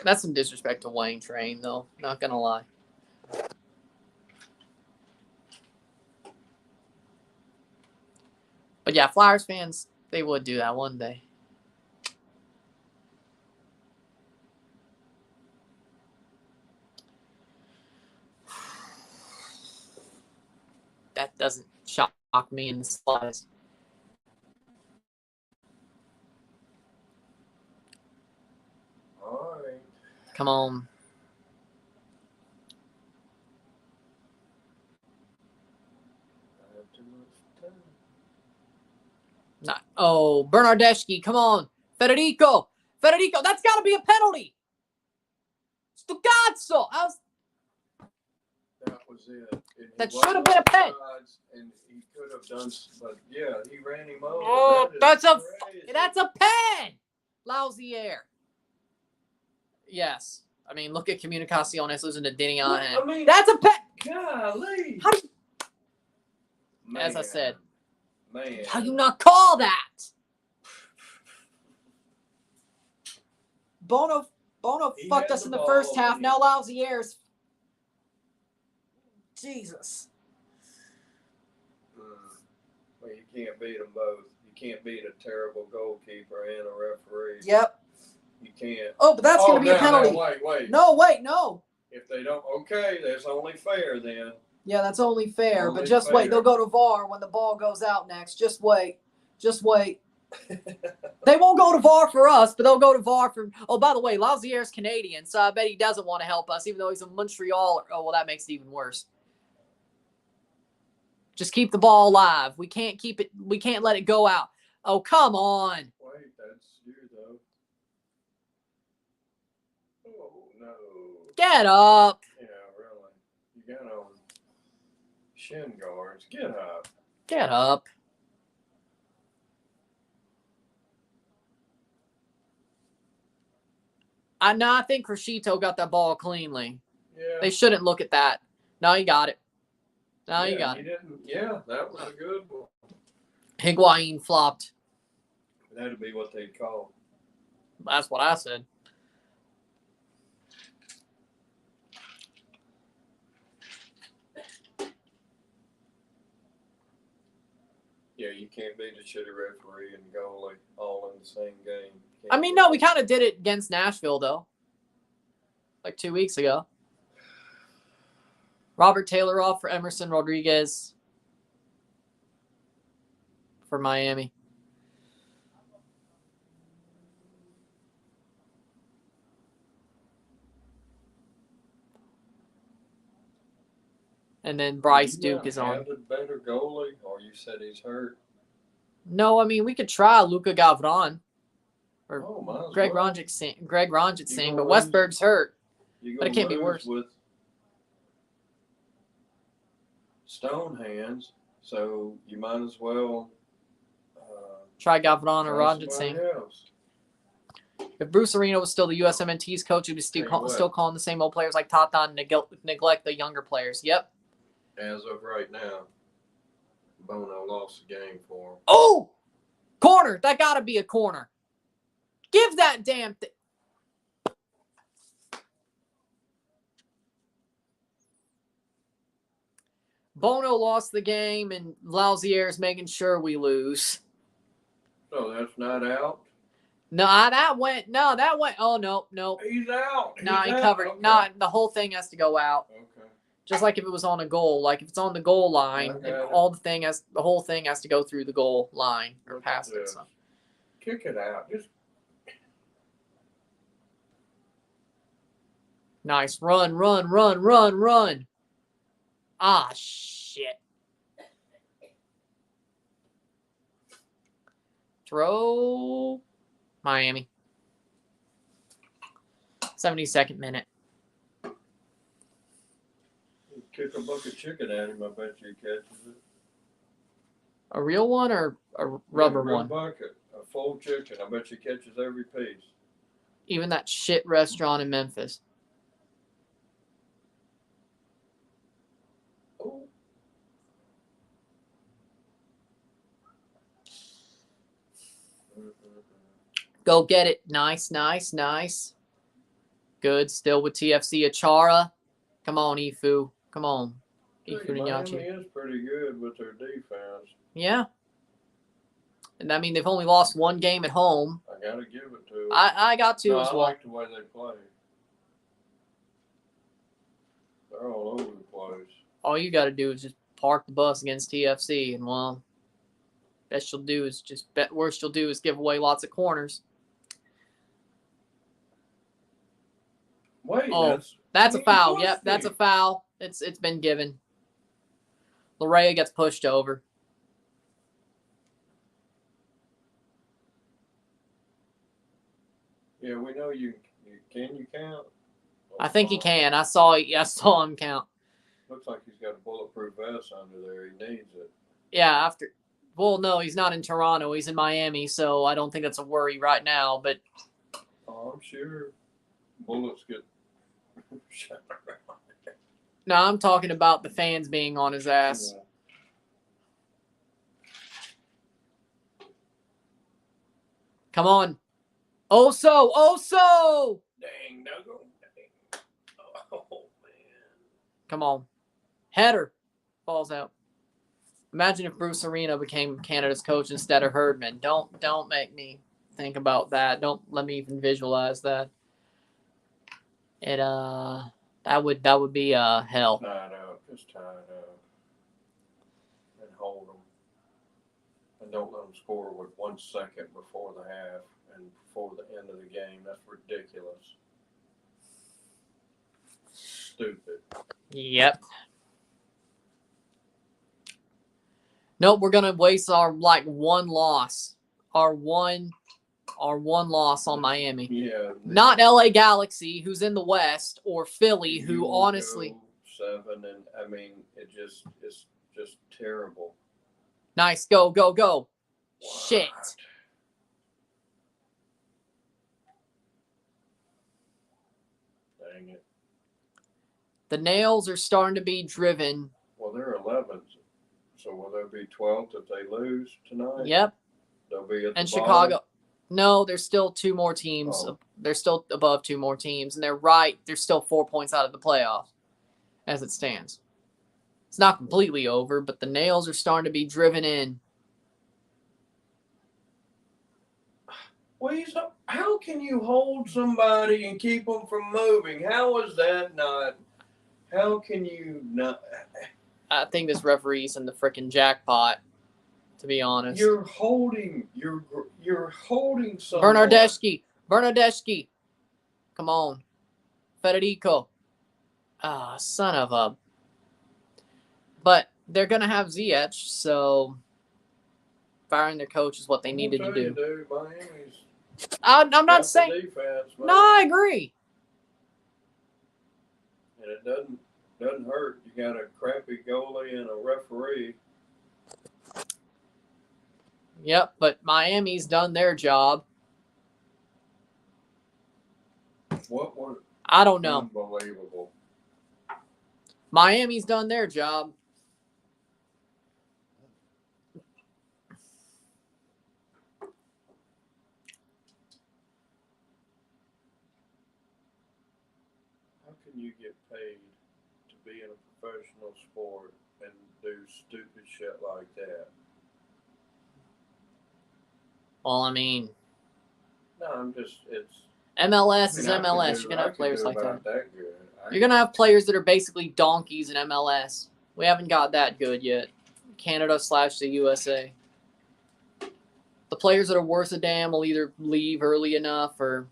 [SPEAKER 1] That's some disrespect to Wayne Train, though. Not gonna lie. But yeah, Flyers fans, they would do that one day. That doesn't shock me in the slightest.
[SPEAKER 2] All right.
[SPEAKER 1] Come on.
[SPEAKER 2] I have too much time.
[SPEAKER 1] Not. Oh, Bernardeschi, come on. Federico, that's got to be a penalty. Stugazzo.
[SPEAKER 2] That was it.
[SPEAKER 1] That should have been a pen.
[SPEAKER 2] And he could have done, but yeah, he ran him over.
[SPEAKER 1] Oh, that's a pen. Lousy air. Yes. I mean, look at Comunicaciones losing to Dinian.
[SPEAKER 2] I mean,
[SPEAKER 1] that's a pen.
[SPEAKER 2] Golly.
[SPEAKER 1] As I said.
[SPEAKER 2] Man.
[SPEAKER 1] How do you not call that? Bono fucked us in the first half. Now lousy airs. Jesus.
[SPEAKER 2] Well, you can't beat them both. You can't beat a terrible goalkeeper and a referee.
[SPEAKER 1] Yep.
[SPEAKER 2] You can't.
[SPEAKER 1] Oh, but that's going to be a penalty.
[SPEAKER 2] No, wait.
[SPEAKER 1] No.
[SPEAKER 2] If they don't, okay, that's only fair then.
[SPEAKER 1] Yeah, that's only fair.
[SPEAKER 2] Only
[SPEAKER 1] but just
[SPEAKER 2] fair.
[SPEAKER 1] wait. They'll go to VAR when the ball goes out next. Just wait. They won't go to VAR for us, but they'll go to VAR for... Oh, by the way, Lauzier's Canadian, so I bet he doesn't want to help us, even though he's a Montrealer. Oh, well, that makes it even worse. Just keep the ball alive. We can't keep it... We can't let it go out. Oh, come on.
[SPEAKER 2] Wait, that's you, though. Oh, no.
[SPEAKER 1] Get up.
[SPEAKER 2] Yeah, really. You got on shin guards. Get up.
[SPEAKER 1] Get up. I think Crescito got that ball cleanly.
[SPEAKER 2] Yeah.
[SPEAKER 1] They shouldn't look at that. No, he got it. He got it.
[SPEAKER 2] Yeah, that was a good one.
[SPEAKER 1] Higuain flopped.
[SPEAKER 2] That'd be what they'd call.
[SPEAKER 1] That's what I said.
[SPEAKER 2] Yeah, you can't be the shitty referee and goalie all in the same game.
[SPEAKER 1] I mean, no, we kind of did it against Nashville, though. Like 2 weeks ago. Robert Taylor off for Emerson Rodriguez for Miami. And then Bryce Duke is on.
[SPEAKER 2] Have a better goalie, or you said he's hurt?
[SPEAKER 1] No, I mean, we could try Luka Gavron or Greg
[SPEAKER 2] well.
[SPEAKER 1] Rongic Singh, but Westberg's hurt. But it can't be worse.
[SPEAKER 2] With stone hands, so you might as well
[SPEAKER 1] try Gavron or Rongic Singh. If Bruce Arena was still the USMNT's coach, he'd be still calling the same old players like Tata and neglect the younger players. Yep.
[SPEAKER 2] As of right now, Bono lost the game for him.
[SPEAKER 1] Oh! Corner! That gotta be a corner. Give that damn thing. Bono lost the game, and Lauzier's making sure we lose.
[SPEAKER 2] So that's not out?
[SPEAKER 1] No, that went. Oh, no.
[SPEAKER 2] He's out.
[SPEAKER 1] No, he covered. Okay. No, the whole thing has to go out.
[SPEAKER 2] Okay.
[SPEAKER 1] Just like if it was on a goal. Like if it's on the goal line, the whole thing has to go through the goal line or past it. So.
[SPEAKER 2] Kick it out. Just
[SPEAKER 1] nice. Run. Ah, shit. Throw Miami. 72nd minute.
[SPEAKER 2] Kick a bucket chicken at him, I bet you he catches it.
[SPEAKER 1] A real one or a rubber one?
[SPEAKER 2] A bucket. A full chicken. I bet you catches every piece.
[SPEAKER 1] Even that shit restaurant in Memphis.
[SPEAKER 2] Oh.
[SPEAKER 1] Go get it. Nice. Good. Still with TFC. Achara. Come on, Ifu. Come on.
[SPEAKER 2] Miami is pretty good with their defense.
[SPEAKER 1] Yeah. And I mean, they've only lost one game at home.
[SPEAKER 2] I got to give it to them.
[SPEAKER 1] I got to as well.
[SPEAKER 2] I like the way they play. They're all over the place.
[SPEAKER 1] All you got to do is just park the bus against TFC, and well, worst you'll do is give away lots of corners.
[SPEAKER 2] Wait,
[SPEAKER 1] that's a foul. Yep, that's a foul. It's been given. Larea gets pushed over.
[SPEAKER 2] Yeah, we know you count. Oh,
[SPEAKER 1] I think he can. I saw him count.
[SPEAKER 2] Looks like he's got a bulletproof vest under there. He needs it.
[SPEAKER 1] Yeah, well, no, he's not in Toronto. He's in Miami, so I don't think that's a worry right now. But
[SPEAKER 2] I'm sure bullets get shot around.
[SPEAKER 1] No, I'm talking about the fans being on his ass. Yeah. Come on. Oso!
[SPEAKER 2] Dang, no. Oh, man.
[SPEAKER 1] Come on. Header. Falls out. Imagine if Bruce Arena became Canada's coach instead of Herdman. Don't make me think about that. Don't let me even visualize that. That would be hell.
[SPEAKER 2] Just tie it up. And hold them. And don't let them score with 1 second before the half and before the end of the game. That's ridiculous. Stupid.
[SPEAKER 1] Yep. Nope, we're gonna waste our one loss. Our one loss on Miami.
[SPEAKER 2] Yeah.
[SPEAKER 1] Not LA Galaxy, who's in the West, or Philly, who honestly
[SPEAKER 2] 7, and I mean it's just terrible.
[SPEAKER 1] Nice, go.
[SPEAKER 2] What?
[SPEAKER 1] Shit.
[SPEAKER 2] Dang it.
[SPEAKER 1] The nails are starting to be driven.
[SPEAKER 2] Well, they're 11th. So will there be 12th if they lose tonight?
[SPEAKER 1] Yep.
[SPEAKER 2] They'll be at the
[SPEAKER 1] Chicago.
[SPEAKER 2] bottom?
[SPEAKER 1] No, there's still 2 more teams.
[SPEAKER 2] Oh.
[SPEAKER 1] They're still above 2 more teams, and they're still 4 points out of the playoffs as it stands. It's not completely over, but the nails are starting to be driven in.
[SPEAKER 2] How can you hold somebody and keep them from moving? How is that not? How can you not?
[SPEAKER 1] I think this referee's in the freaking jackpot, to be honest.
[SPEAKER 2] You're holding someone.
[SPEAKER 1] Bernardeschi. Come on. Federico. Ah, son of a. But they're going to have Ziyech, so firing their coach is what they needed to do.
[SPEAKER 2] Dude, Miami's
[SPEAKER 1] I'm not saying.
[SPEAKER 2] Defense,
[SPEAKER 1] no, I agree.
[SPEAKER 2] And it doesn't hurt. You got a crappy goalie and a referee.
[SPEAKER 1] Yep, but Miami's done their job.
[SPEAKER 2] What was?
[SPEAKER 1] I don't know.
[SPEAKER 2] Unbelievable.
[SPEAKER 1] Miami's done their job.
[SPEAKER 2] How can you get paid to be in a professional sport and do stupid shit like that?
[SPEAKER 1] Well, I mean,
[SPEAKER 2] No, it's
[SPEAKER 1] MLS is MLS. You're going to have players like that.
[SPEAKER 2] Good.
[SPEAKER 1] You're going to have players that are basically donkeys in MLS. We haven't got that good yet. Canada/the USA. The players that are worth a damn will either leave early enough or...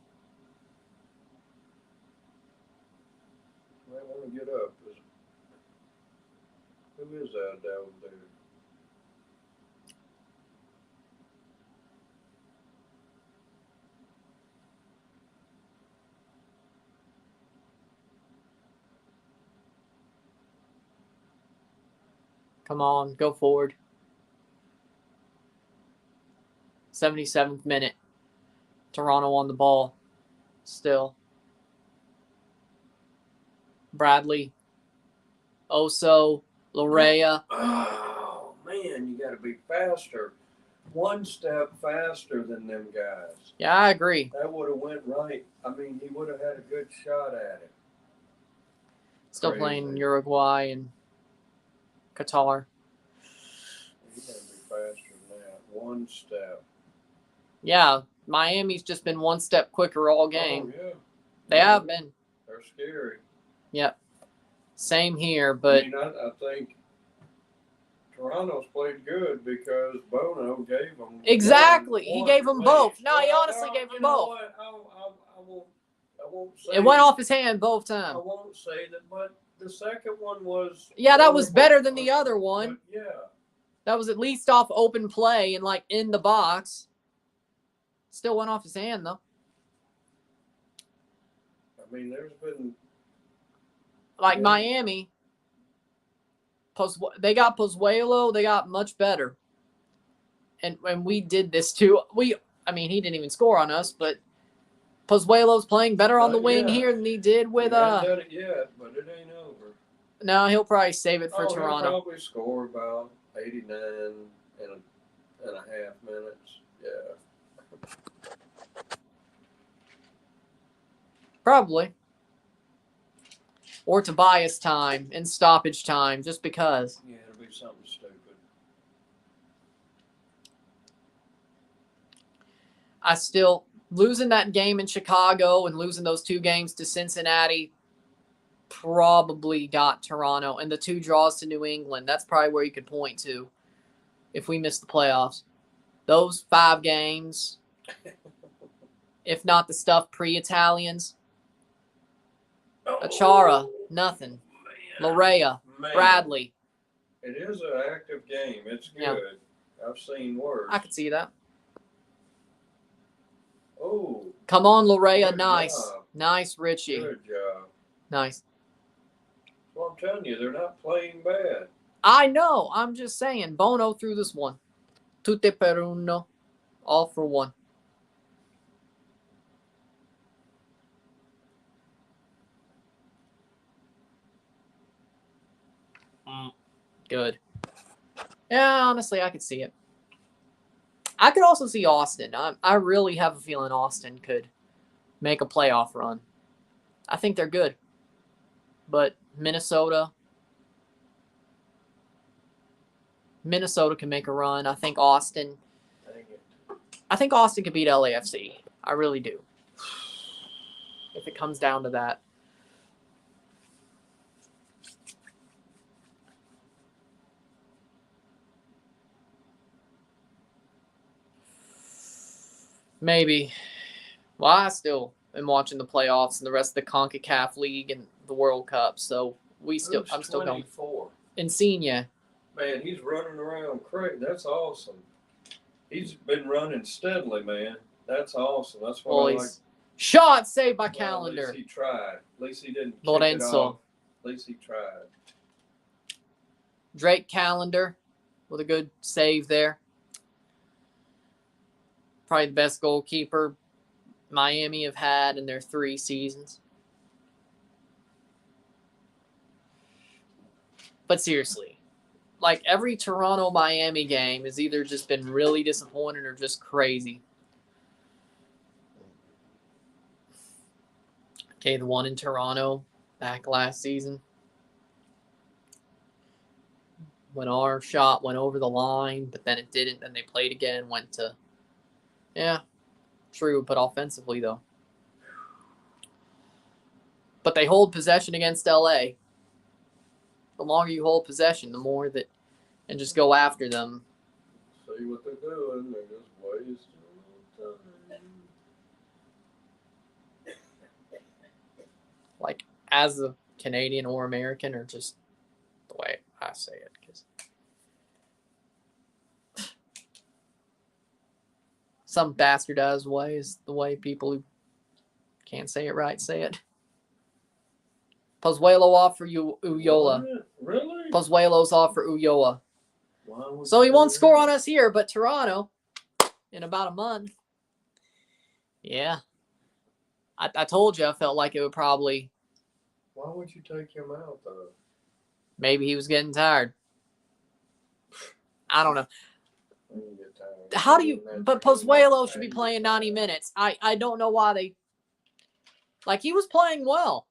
[SPEAKER 2] I want to get up. Who is that down there?
[SPEAKER 1] Come on, go forward. 77th minute. Toronto on the ball. Still. Bradley. Oso. Lorea.
[SPEAKER 2] Oh, man, you got to be faster. One step faster than them guys.
[SPEAKER 1] Yeah, I agree.
[SPEAKER 2] That would have went right. I mean, he would have had a good shot at it.
[SPEAKER 1] Still
[SPEAKER 2] Crazy.
[SPEAKER 1] playing Uruguay and Qatar.
[SPEAKER 2] You got to be faster than that. One step.
[SPEAKER 1] Yeah, Miami's just been one step quicker all game.
[SPEAKER 2] Oh, yeah.
[SPEAKER 1] They have been.
[SPEAKER 2] They're scary.
[SPEAKER 1] Yep. Same here, but...
[SPEAKER 2] I think Toronto's played good because Bono gave them...
[SPEAKER 1] Exactly. He gave them both. No, he honestly gave them both.
[SPEAKER 2] What? I won't say...
[SPEAKER 1] It went off his hand both times.
[SPEAKER 2] I won't say that, but the second one was...
[SPEAKER 1] Yeah, that was better than the other one.
[SPEAKER 2] Yeah.
[SPEAKER 1] That was at least off open play and, like, in the box. Still went off his hand, though.
[SPEAKER 2] I mean, there's been...
[SPEAKER 1] Like Miami, they got Pozuelo. They got much better. And we did this too. He didn't even score on us, but Pozuelo's playing better on the wing here than he did with...
[SPEAKER 2] He hasn't done it yet, but it ain't over.
[SPEAKER 1] No, he'll probably save it for Toronto.
[SPEAKER 2] He'll probably score about 89 and a half minutes. Yeah.
[SPEAKER 1] Probably. Or Tobias time and stoppage time, just because.
[SPEAKER 2] Yeah, it'll be something stupid.
[SPEAKER 1] I still... Losing that game in Chicago and losing those two games to Cincinnati probably got Toronto. And the two draws to New England, that's probably where you could point to if we miss the playoffs. Those 5 games, if not the stuff pre-Italians. Achara, nothing. Lorea, Bradley.
[SPEAKER 2] It is an active game. It's good.
[SPEAKER 1] Yeah.
[SPEAKER 2] I've seen worse.
[SPEAKER 1] I could see that.
[SPEAKER 2] Oh.
[SPEAKER 1] Come on, Lorea.
[SPEAKER 2] Good
[SPEAKER 1] Nice.
[SPEAKER 2] job.
[SPEAKER 1] Nice, Richie.
[SPEAKER 2] Good job.
[SPEAKER 1] Nice.
[SPEAKER 2] Well, I'm telling you, they're not playing bad.
[SPEAKER 1] I know. I'm just saying. Bono threw this one. Tutte per uno. All for one. Good. Yeah, honestly, I could see it. I could also see Austin. I really have a feeling Austin could make a playoff run. I think they're good. But Minnesota can make a run. I think Austin. I think Austin could beat LAFC. I really do. If it comes down to that. Maybe. Well, I still am watching the playoffs and the rest of the CONCACAF League and the World Cup, so I'm still going. Insigne.
[SPEAKER 2] Man, he's running around crazy. That's awesome. He's been running steadily, man. That's awesome. That's what I like.
[SPEAKER 1] Shot saved by Calendar.
[SPEAKER 2] At least he tried. At least he didn't kick it off. At least he tried.
[SPEAKER 1] Drake Calendar with a good save there. Probably the best goalkeeper Miami have had in their 3 seasons. But seriously, like every Toronto-Miami game has either just been really disappointing or just crazy. Okay, the one in Toronto back last season. When our shot went over the line, but then it didn't. Then they played again, went to... Yeah, true, but offensively, though. But they hold possession against LA. The longer you hold possession, the more that... And just go after them.
[SPEAKER 2] See what they're doing. They're just wasting time.
[SPEAKER 1] Like, as a Canadian or American, or just the way I say it. Because some bastardized way is the way people who can't say it right say it. Pozuelo off for Uyola.
[SPEAKER 2] What? Really?
[SPEAKER 1] Pozuelo's off for Ulloa. So he won't score on us here, but Toronto, in about a month. Yeah. I told you I felt like it would probably...
[SPEAKER 2] Why would you take him out, though?
[SPEAKER 1] Maybe he was getting tired. I don't know. How do you... But Pozuelo should be playing 90 minutes. I don't know why they... Like, he was playing well.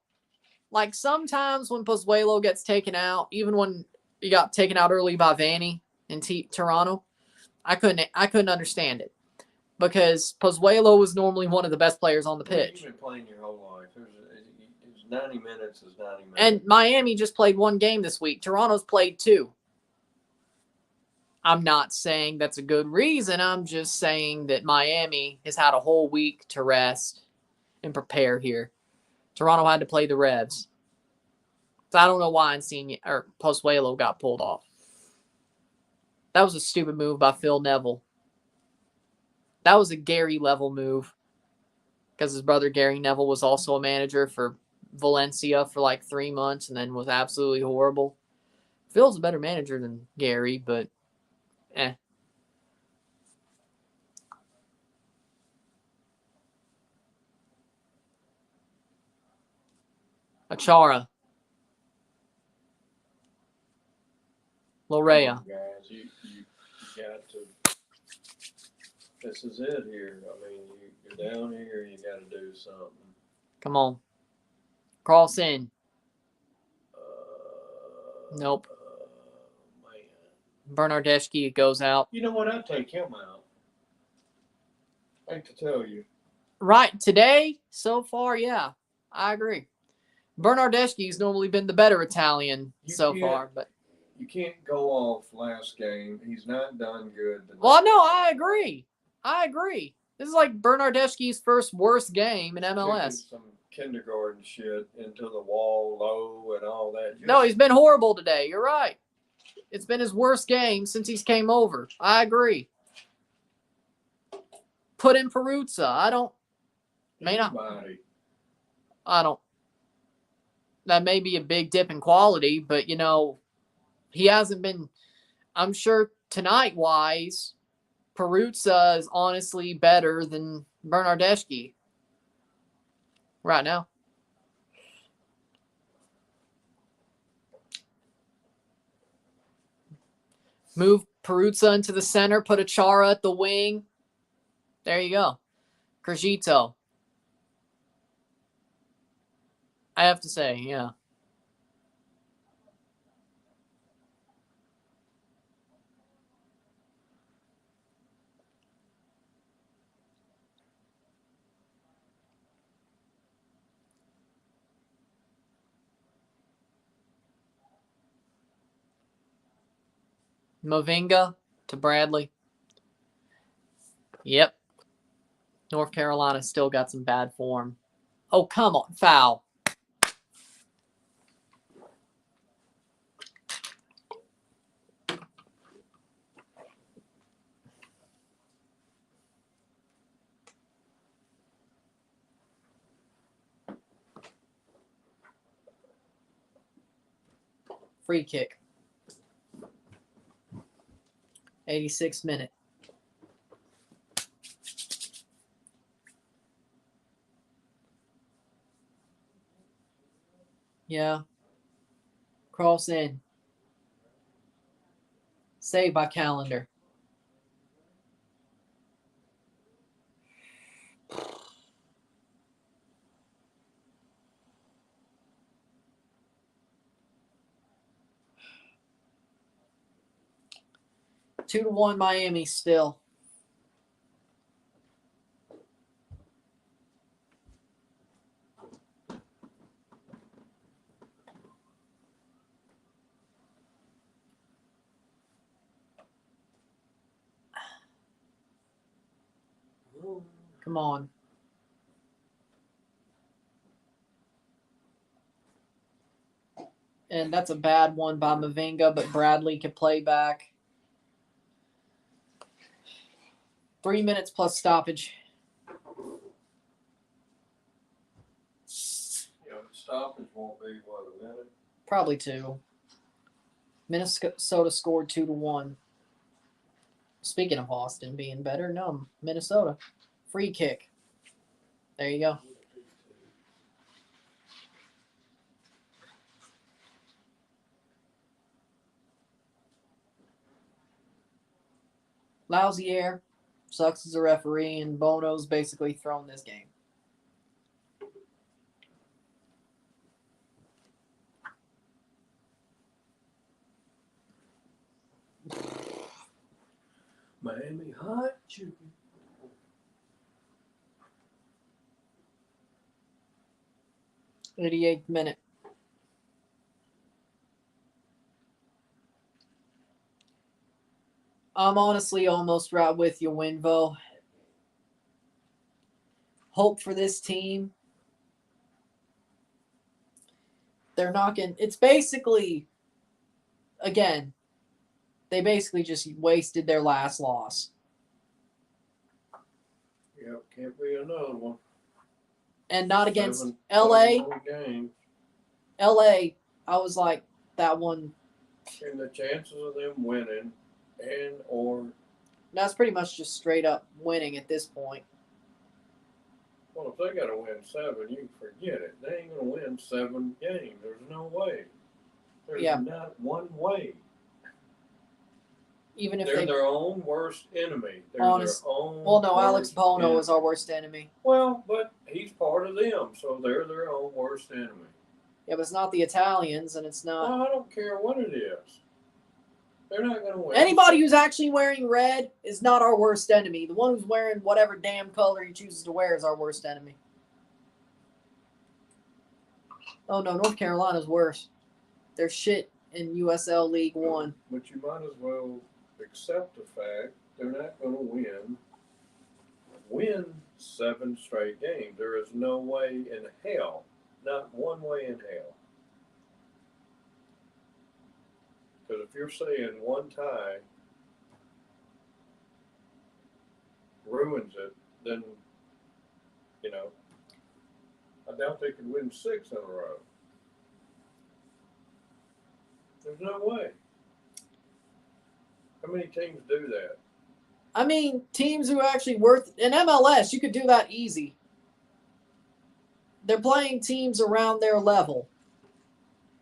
[SPEAKER 1] Like, sometimes when Pozuelo gets taken out, even when he got taken out early by Vanny in Toronto, I couldn't understand it. Because Pozuelo was normally one of the best players on the pitch.
[SPEAKER 2] You've been playing your whole life. 90 minutes is 90 minutes.
[SPEAKER 1] And Miami just played 1 game this week. Toronto's played 2. I'm not saying that's a good reason. I'm just saying that Miami has had a whole week to rest and prepare here. Toronto had to play the Revs. So I don't know why Insigne or Pozuelo got pulled off. That was a stupid move by Phil Neville. That was a Gary-level move. Because his brother Gary Neville was also a manager for Valencia for like 3 months and then was absolutely horrible. Phil's a better manager than Gary, but Achara. Lorea.
[SPEAKER 2] Guys, you got to... This is it here. I mean, you're down here, you got to do something.
[SPEAKER 1] Come on. Cross in. Nope.
[SPEAKER 2] Man.
[SPEAKER 1] Bernardeschi goes out.
[SPEAKER 2] You know what? I'd take him out. I hate to tell you.
[SPEAKER 1] Right. Today, so far, yeah. I agree. Bernardeschi's normally been the better Italian so far, but
[SPEAKER 2] you can't go off last game. He's not done good.
[SPEAKER 1] Well, no, I agree. This is like Bernardeschi's first worst game in MLS.
[SPEAKER 2] Some kindergarten shit into the wall low and all that.
[SPEAKER 1] No, he's been horrible today. You're right. It's been his worst game since he's came over. I agree. Put in Peruzza. I don't. That may be a big dip in quality, but, you know, he hasn't been, I'm sure tonight-wise, Peruzza is honestly better than Bernardeschi right now. Move Peruzza into the center, put Achara at the wing. There you go. Crigito. I have to say, yeah. Mavinga to Bradley. Yep. North Carolina still got some bad form. Oh, come on. Foul. Free kick. 86th minute. Yeah. Cross in. Saved by Calendar. Two to 1 Miami still. Come on. And that's a bad one by Mavinga, but Bradley could play back. 3 minutes plus stoppage.
[SPEAKER 2] Yeah, the stoppage won't be, what, a minute?
[SPEAKER 1] Probably 2. Minnesota scored 2 to 1. Speaking of Austin being better, no, Minnesota. Free kick. There you go. Lousy air. Sucks as a referee, and Bono's basically thrown this game.
[SPEAKER 2] Miami hot chicken.
[SPEAKER 1] 88th minute. I'm honestly almost right with you, Winvo. Hope for this team. They're knocking. It's basically, again, they basically just wasted their last loss.
[SPEAKER 2] Yep, can't be another one.
[SPEAKER 1] And not against
[SPEAKER 2] 7
[SPEAKER 1] LA.
[SPEAKER 2] games.
[SPEAKER 1] LA, I was like, that one.
[SPEAKER 2] And the chances of them winning or
[SPEAKER 1] That's pretty much just straight up winning at this point.
[SPEAKER 2] well, if they got to win 7, you can forget it. They ain't going to win 7 games. There's no way. There's not one way.
[SPEAKER 1] Even if
[SPEAKER 2] they're their own worst enemy. They're their own.
[SPEAKER 1] Well, no, Alex Bono is our worst enemy.
[SPEAKER 2] Well, but he's part of them, so they're their own worst enemy.
[SPEAKER 1] Yeah, but it's not the Italians, and it's not.
[SPEAKER 2] Well, I don't care what it is. They're not going to win.
[SPEAKER 1] Anybody who's actually wearing red is not our worst enemy. The one who's wearing whatever damn color he chooses to wear is our worst enemy. Oh, no, North Carolina's worse. They're shit in USL League One.
[SPEAKER 2] But you might as well accept the fact they're not going to win 7 straight games. There is no way in hell, not one way in hell. Because if you're saying one tie ruins it, then, I doubt they could win 6 in a row. There's no way. How many teams do that?
[SPEAKER 1] I mean, teams who are actually worth... In MLS, you could do that easy. They're playing teams around their level.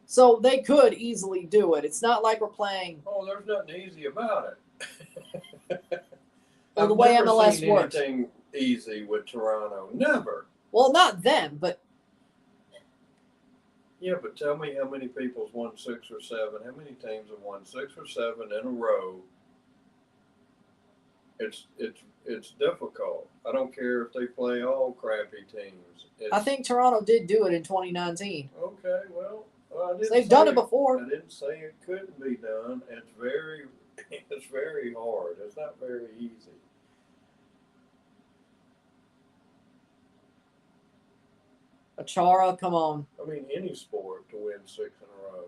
[SPEAKER 1] So they could easily do it. It's not like we're playing...
[SPEAKER 2] Oh, there's nothing easy about it.
[SPEAKER 1] Well, the way MLS works.
[SPEAKER 2] I've never seen anything easy with Toronto. Never.
[SPEAKER 1] Well, not them, but...
[SPEAKER 2] Yeah, but tell me how many people's won 6 or 7. How many teams have won 6 or 7 in a row? It's difficult. I don't care if they play all crappy teams.
[SPEAKER 1] I think Toronto did do it in 2019.
[SPEAKER 2] Okay, well,
[SPEAKER 1] They've done it before.
[SPEAKER 2] I didn't say it couldn't be done. It's very, It's very hard. It's not very easy.
[SPEAKER 1] Achara, come on.
[SPEAKER 2] I mean, any sport to win 6 in a row.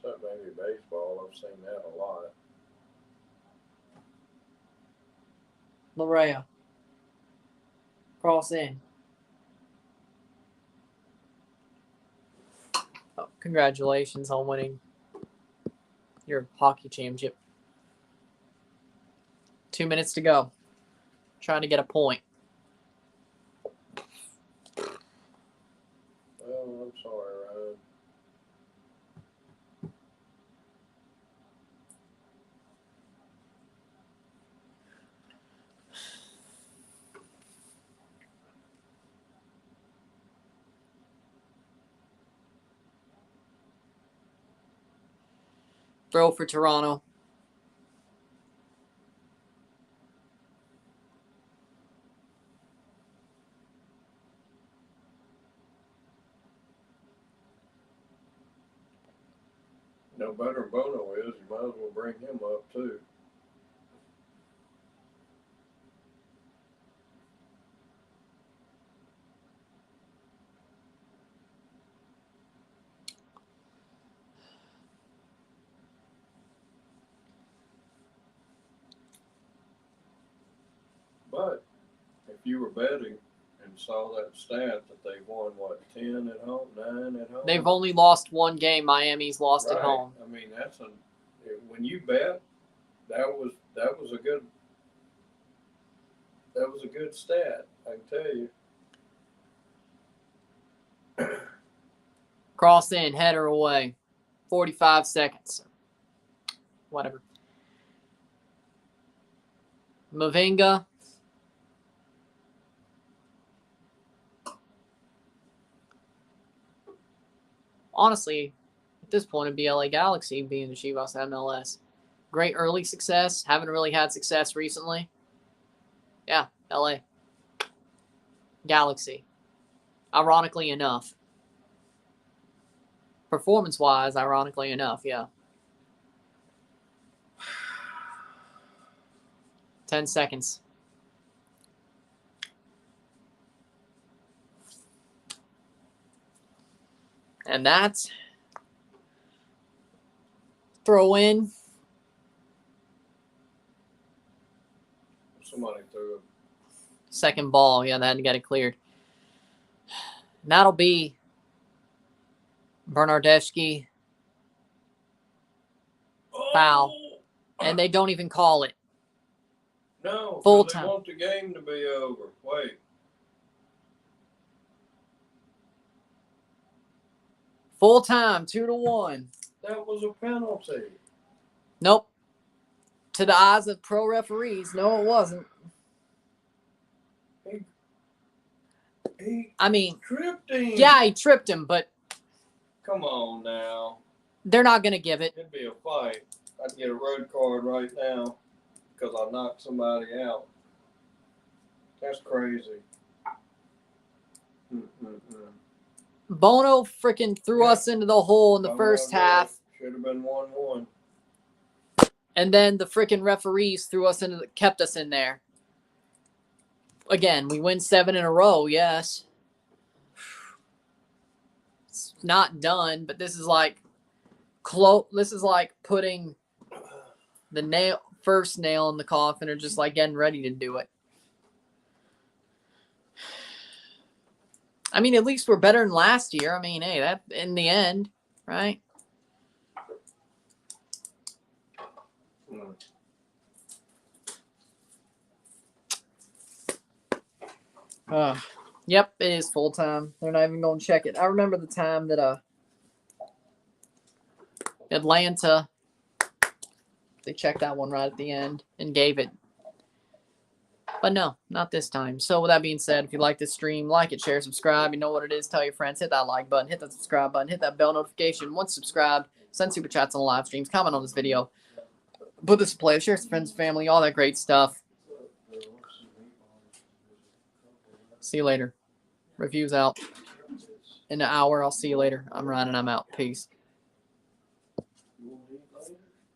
[SPEAKER 2] Except maybe baseball. I've seen that a lot.
[SPEAKER 1] Larea. Cross in. Oh, congratulations on winning your hockey championship. 2 minutes to go. Trying to get a point.
[SPEAKER 2] Well, I'm sorry, Ryan.
[SPEAKER 1] Throw for Toronto.
[SPEAKER 2] No better than Bono is, you might as well bring him up too. But if you were betting and saw that stat that they won, what, 10 at home, 9 at home?
[SPEAKER 1] They've only lost one game. Miami's lost
[SPEAKER 2] right.
[SPEAKER 1] at home.
[SPEAKER 2] I mean, when you bet, that was a good stat. I can tell you.
[SPEAKER 1] Cross in, header away. 45 seconds. Whatever. Mavinga. Honestly, at this point, it'd be LA Galaxy being the Chivas MLS. Great early success. Haven't really had success recently. Yeah, LA. Galaxy. Ironically enough. Performance-wise, ironically enough, yeah. 10 seconds. And that's throw in.
[SPEAKER 2] Somebody threw it.
[SPEAKER 1] Second ball. Yeah, they had to get it cleared. And that'll be Bernardeschi foul. And they don't even call it.
[SPEAKER 2] No,
[SPEAKER 1] full
[SPEAKER 2] they
[SPEAKER 1] time.
[SPEAKER 2] Want the game to be over. Wait.
[SPEAKER 1] Full time, 2-1.
[SPEAKER 2] That was a penalty.
[SPEAKER 1] Nope. To the eyes of pro referees, no, it wasn't.
[SPEAKER 2] He
[SPEAKER 1] I mean,
[SPEAKER 2] tripped him.
[SPEAKER 1] Yeah, he tripped him, but
[SPEAKER 2] Come on now.
[SPEAKER 1] They're not going to give it.
[SPEAKER 2] It'd be a fight. I'd get a red card right now because I knocked somebody out. That's crazy.
[SPEAKER 1] Bono freaking threw us into the hole in the first half.
[SPEAKER 2] Should have been 1-1.
[SPEAKER 1] And then the freaking referees kept us in there. Again, we win 7 in a row, yes. It's not done, but this is like putting the first nail in the coffin or just like getting ready to do it. I mean, at least we're better than last year. I mean, hey, that in the end, right? Yep, it is full time. They're not even going to check it. I remember the time that Atlanta, they checked that one right at the end and gave it. But no, not this time. So with that being said, if you like this stream, like it, share, subscribe. You know what it is. Tell your friends. Hit that like button. Hit that subscribe button. Hit that bell notification. Once subscribed, send super chats on the live streams. Comment on this video. Put this in play. Share with friends, family, all that great stuff. See you later. Reviews out in an hour. I'll see you later. I'm Ryan and I'm out. Peace.